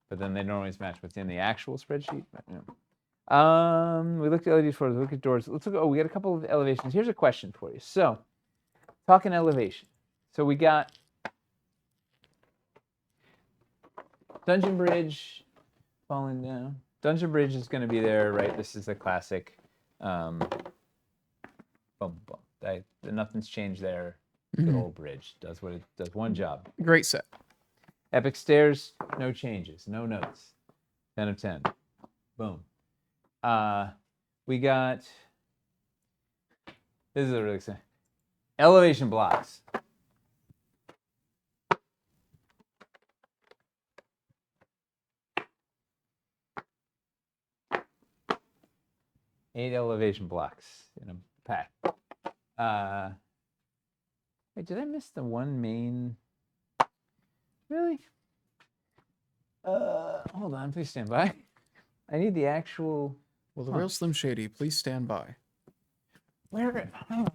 but then they don't always match what's in the actual spreadsheet. But, we looked at LEDs for. We looked at doors. Let's look. Oh, we got a couple of elevations. Here's a question for you. So, talking elevation. So we got Dungeon Bridge falling down. Dungeon Bridge is going to be there, right? This is a classic. Boom, boom. Nothing's changed there. The old bridge does what it does. One job. Great set. Epic Stairs, no changes, no notes. 10 of 10. Boom. We got. This is a really exciting. Elevation blocks. Eight elevation blocks in a pack. Wait, did I miss the one main? Really? Hold on, please stand by. I need the actual. Well, the real Slim Shady, please stand by. Where? I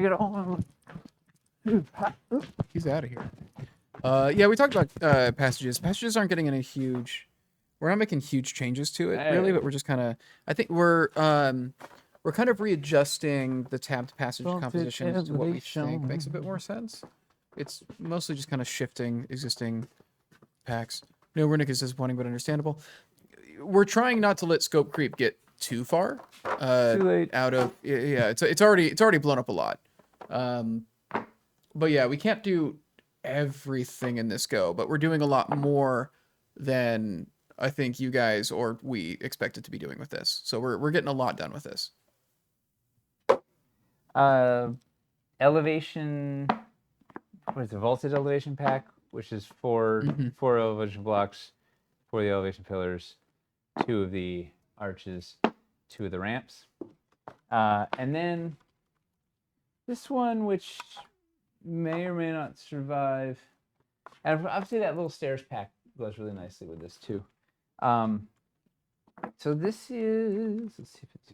got all. He's out of here. Yeah, we talked about passages. Passages aren't getting any huge. We're not making huge changes to it, really, but we're just kind of. I think we're kind of readjusting the tabbed passage compositions to what we think makes a bit more sense. It's mostly just kind of shifting existing packs. No, Runic is disappointing, but understandable. We're trying not to let scope creep get too far. Too late. Out of it's already blown up a lot. But yeah, we can't do everything in this go, but we're doing a lot more than I think you guys or we expected to be doing with this. So we're getting a lot done with this. Elevation. What is the vaulted elevation pack, which is four elevation blocks, 4 of the elevation pillars, 2 of the arches, 2 of the ramps, and then this one, which may or may not survive. And obviously that little stairs pack goes really nicely with this too. So this is, let's see if it's,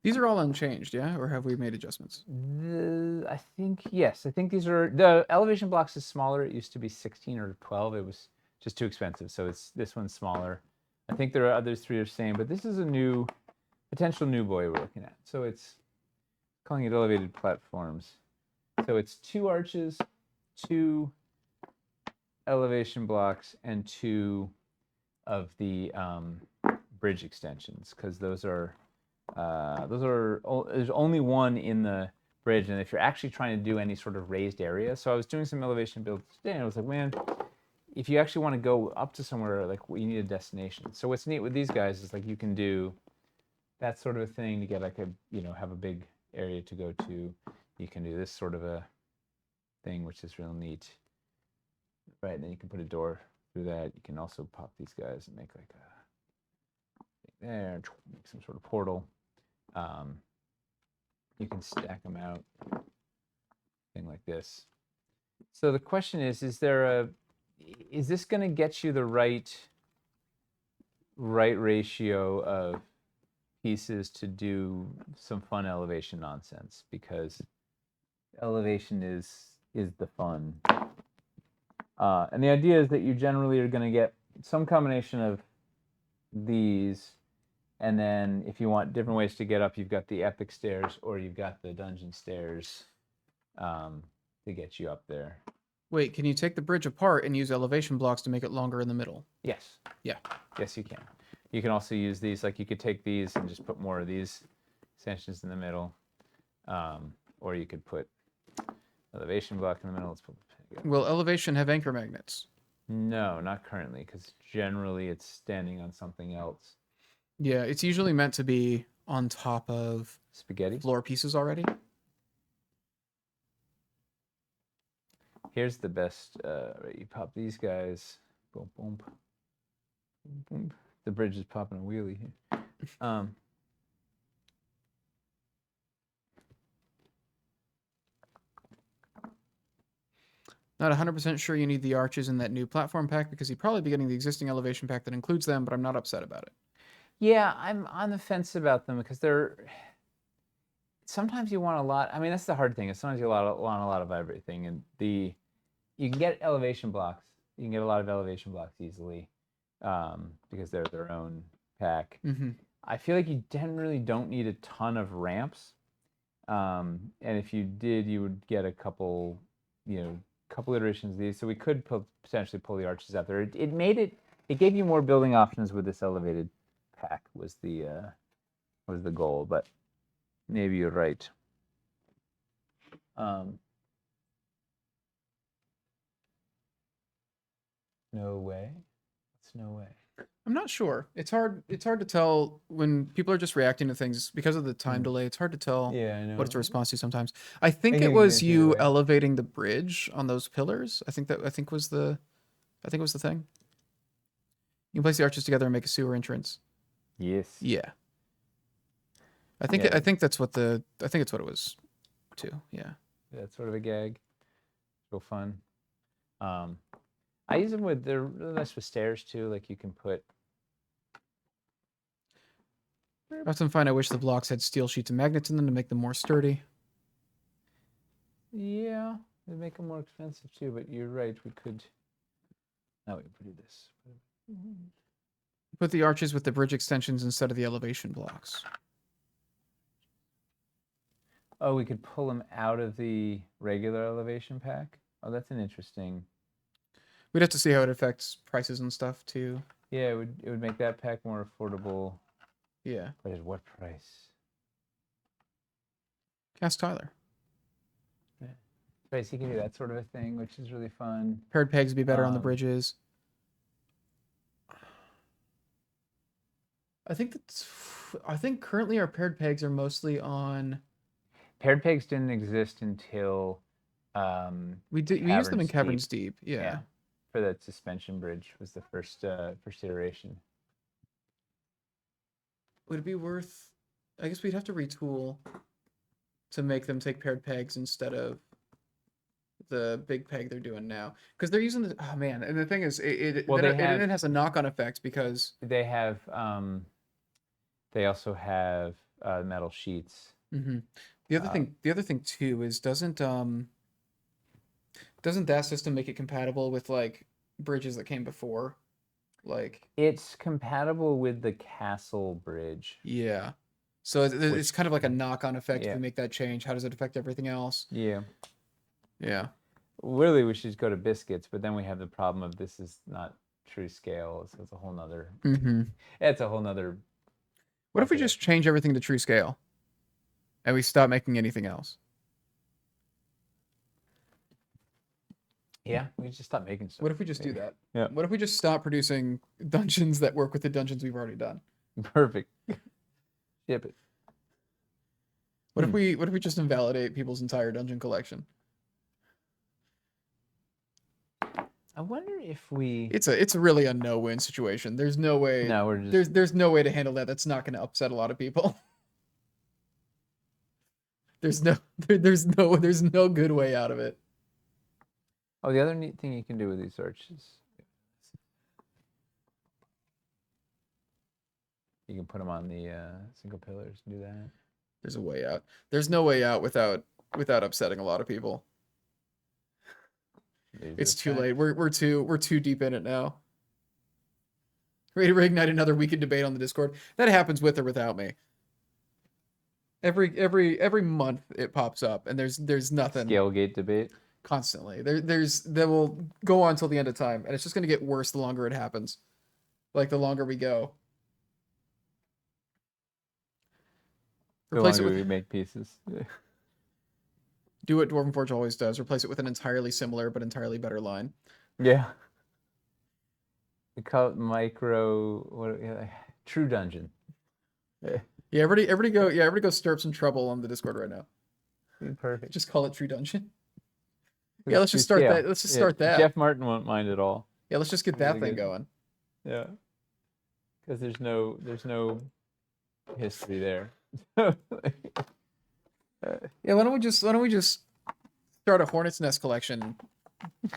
These are all unchanged, yeah? Or have we made adjustments? I think, yes, I think these are, the elevation blocks is smaller. It used to be 16 or 12. It was just too expensive. So this one's smaller. I think there are others three are the same, but this is a potential new boy we're looking at. So it's calling it elevated platforms. So it's 2 arches, 2 elevation blocks, and 2 of the bridge extensions, because there's only 1 in the bridge, and if you're actually trying to do any sort of raised area, so I was doing some elevation builds today, and I was like, man, if you actually want to go up to somewhere, like, you need a destination. So what's neat with these guys is like you can do that sort of a thing to get like a, have a big area to go to. You can do this sort of a thing, which is real neat. Right, and then you can put a door through that. You can also pop these guys and make like a thing there, make some sort of portal. You can stack them out, thing like this. So the question is this going to get you the right ratio of pieces to do some fun elevation nonsense? Because elevation is the fun. And the idea is that you generally are going to get some combination of these, and then if you want different ways to get up, you've got the epic stairs or you've got the dungeon stairs to get you up there. Wait, can you take the bridge apart and use elevation blocks to make it longer in the middle? Yes. Yeah. Yes, you can. You can also use these, like you could take these and just put more of these extensions in the middle, or you could put elevation block in the middle. Let's put. Will elevation have anchor magnets? No, not currently, because generally it's standing on something else. Yeah, it's usually meant to be on top of Spaghetti? floor pieces already. Here's the best. Right, you pop these guys. Boom, boom, boom, boom. The bridge is popping a wheelie here. Not 100% sure you need the arches in that new platform pack because you'd probably be getting the existing elevation pack that includes them, but I'm not upset about it. Yeah, I'm on the fence about them because sometimes you want a lot. I mean, that's the hard thing. Is sometimes you want a lot of everything, and you can get elevation blocks. You can get a lot of elevation blocks easily because they're their own pack. Mm-hmm. I feel like you really don't need a ton of ramps, and if you did, you would get a couple iterations of these. So we could potentially pull the arches out there. It gave you more building options with this elevated pack was the goal, but maybe you're right. No way. It's no way. I'm not sure. It's hard to tell when people are just reacting to things because of the time delay. It's hard to tell Yeah, I know. what it's a response to sometimes. I think it can was get either you way. elevating the bridge on those pillars. I think was the thing. You can place the arches together and make a sewer entrance. Yes. Yeah. I think it's what it was too. Yeah. That's sort of a gag. Real fun. I use them they're really nice with stairs too. Like you can put. I often find I wish the blocks had steel sheets and magnets in them to make them more sturdy. Yeah, they make them more expensive too. But you're right. We could. Now we can do this. Put the arches with the bridge extensions instead of the elevation blocks. Oh, we could pull them out of the regular elevation pack. Oh, that's an interesting. We'd have to see how it affects prices and stuff too. Yeah, it would make that pack more affordable. Yeah. But at what price? Ask Tyler. Yeah. Right, so you can do that sort of a thing, which is really fun. Paired pegs would be better on the bridges. I think currently our paired pegs are mostly on. Paired pegs didn't exist until. We used them in Caverns Deep. Deep. Yeah. For that suspension bridge was the first iteration. Would it be worth? I guess we'd have to retool to make them take paired pegs instead of the big peg they're doing now, because they're using the, oh man, and the thing is Well, it has a knock-on effect because they have they also have metal sheets. the other thing too is doesn't that system make it compatible with like bridges that came before, like It's compatible with the castle bridge. yeah. So it's kind of like a knock-on effect if Yeah. we make that change. How does it affect everything else? Yeah. Yeah. Really, we should go to biscuits, but then we have the problem of this is not true scale. So it's a whole nother. It's a whole nother. What if we just change everything to true scale, and we stop making anything else? Yeah, we just stop making stuff. What if we just do that? Yeah. What if we just stop producing dungeons that work with the dungeons we've already done? Perfect. Ship it. What if we just invalidate people's entire dungeon collection? I wonder if we. It's really a no-win situation. There's no way. No, we're just. There's no way to handle that. That's not going to upset a lot of people. There's no good way out of it. Oh, the other neat thing you can do with these arches, you can put them on the single pillars and do that. There's a way out. There's no way out without upsetting a lot of people. It's too late. We're too deep in it now. Ready to reignite another weekend debate on the Discord. That happens with or without me. Every month it pops up, and there's nothing. Scalegate debate. Constantly. That will go on till the end of time, and it's just gonna get worse the longer it happens. Like the longer we go. Replace it with we make pieces. Do what Dwarven Forge always does. Replace it with an entirely similar but entirely better line. Yeah. We call it true dungeon. Yeah, everybody go stir up some trouble on the Discord right now. Perfect. Just call it True Dungeon. Yeah, let's just start that. Let's just start that. Jeff Martin won't mind at all. Yeah, let's just get that thing going. Yeah. Because there's no history there. Yeah, why don't we just start a Hornet's Nest collection?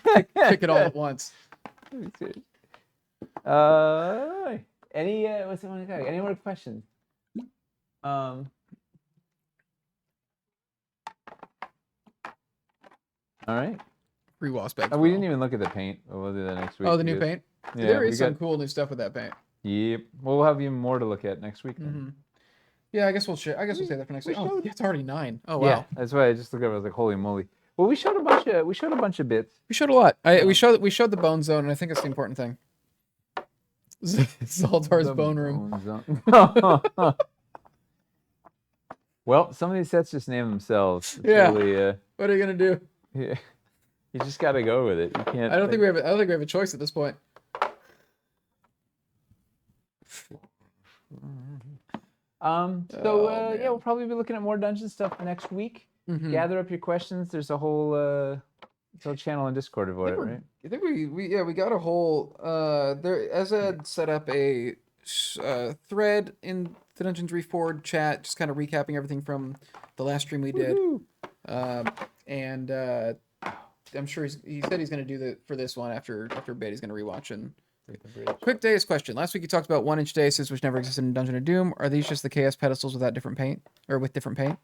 Pick it all at once. Any more questions? All right. Free wasp egg. We didn't even look at the paint. We'll do that next week. Oh, the new paint? Yeah, there is some cool new stuff with that paint. Yep. We'll have even more to look at next week. Yeah, I guess we'll say that for next week. Oh, it's already 9. Oh wow. Yeah, that's why I just looked at it. I was like, holy moly. Well, we showed a bunch of bits. We showed a lot. We showed the bone zone, and I think that's the important thing. Zaltar's bone room. Well, some of these sets just name themselves. It's yeah. Really, what are you gonna do? Yeah. You just got to go with it. You can't. I don't think we have a choice at this point. We'll probably be looking at more dungeon stuff next week. Gather up your questions. There's a whole channel in Discord about it, right? I think we got a whole there. Ezed set up a thread in the Dungeons Reforged chat, just kind of recapping everything from the last stream we did. And I'm sure he said he's going to do that for this one after a bit. He's going to rewatch and. Quick Deus question. Last week you talked about 1-inch daises, which never existed in Dungeon of Doom. Are these just the chaos pedestals without different paint, or with different paint?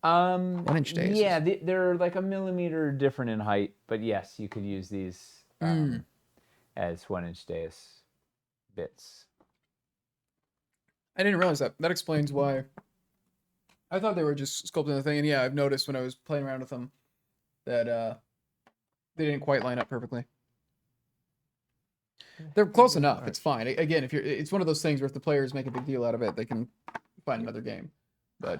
1-inch daises. Yeah, they're like a millimeter different in height, but yes, you could use these as 1-inch dais bits. I didn't realize that. That explains why. I thought they were just sculpting the thing, and yeah, I've noticed when I was playing around with them that they didn't quite line up perfectly. They're close enough. It's fine. Again, it's one of those things where if the players make a big deal out of it, they can find another game. But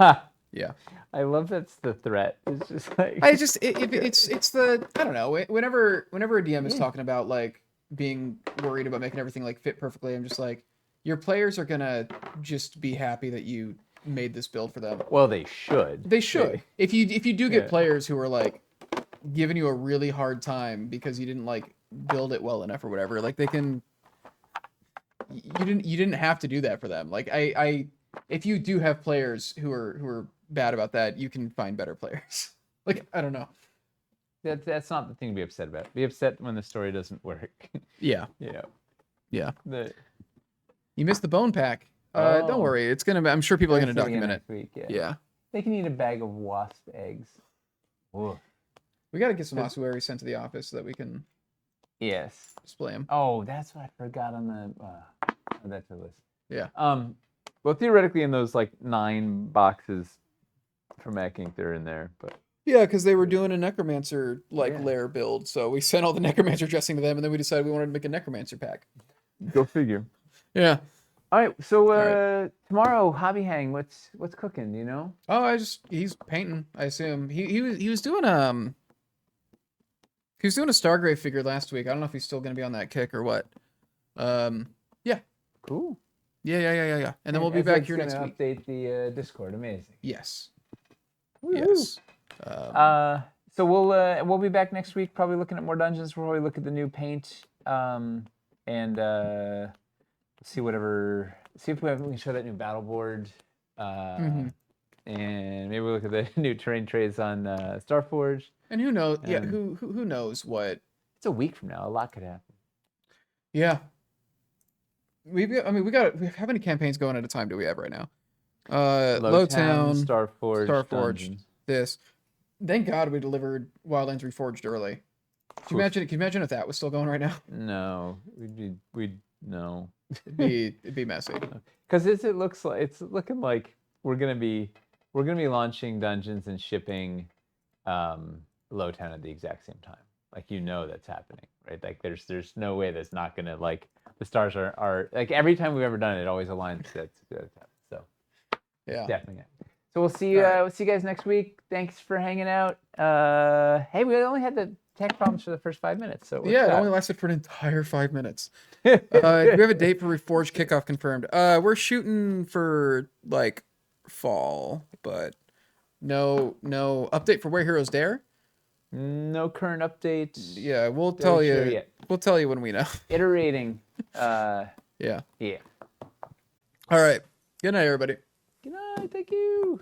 yeah, I love that's the threat. It's just like it's the I don't know. Whenever a DM is talking about like being worried about making everything like fit perfectly, I'm just like, your players are gonna just be happy that you made this build for them. Well, they should. They should. If you do get players who are like giving you a really hard time because you didn't like build it well enough or whatever, like they can. You didn't have to do that for them. Like if you do have players who are bad about that, you can find better players. Like I don't know. that's not the thing to be upset about. Be upset when the story doesn't work. Yeah. Yeah. Yeah. The, You missed the bone pack. Don't Oh. worry. It's gonna. I'm sure people are gonna see it again document it. next week, Yeah. They can eat a bag of wasp eggs. Whoa. We got to get some ossuaries sent to the office so that we can Yes. display them. Oh, that's what I forgot on the. Add that to the list. Yeah. Well, theoretically, in those like 9 boxes for Mac Ink, they're in there, but. Yeah, because they were doing a necromancer Yeah. lair build, so we sent all the necromancer dressing to them, and then we decided we wanted to make a necromancer pack. Go figure. Yeah. All right, so right. tomorrow hobby hang. What's cooking? Do you know? Oh, he's painting. I assume he was doing he was doing a Stargrave figure last week. I don't know if he's still gonna be on that kick or what. Yeah. Cool. Yeah. And then we'll be back here next week. Update the Discord. Amazing. Yes. Woo-hoo. Yes. So we'll be back next week, probably looking at more dungeons. We'll probably look at the new paint, and see if we can show that new battle board, and maybe we'll look at the new terrain trays on Starforge. And who knows? Yeah, who knows what? It's a week from now. A lot could happen. Yeah. How many campaigns going at a time do we have right now? Lowtown, Starforge, this. Thank God we delivered Wildlands Reforged early. Can you imagine if that was still going right now? No, no. It'd be messy. Because it's looking like we're gonna be launching dungeons and shipping Lowtown at the exact same time. Like that's happening, right? Like there's no way that's not gonna like the stars are like every time we've ever done it, it always aligns. So yeah, definitely. So we'll see you. We'll see you guys next week. Thanks for hanging out. Hey, we only had the tech problems for the first 5 minutes. So it only lasted for an entire 5 minutes. We have a date for Reforged kickoff confirmed. We're shooting for like fall, but no update for Where Heroes Dare. No current update. Yeah, we'll tell you. Sure yet. We'll tell you when we know. Iterating. Yeah. Yeah. All right. Good night, everybody. Good night. Thank you.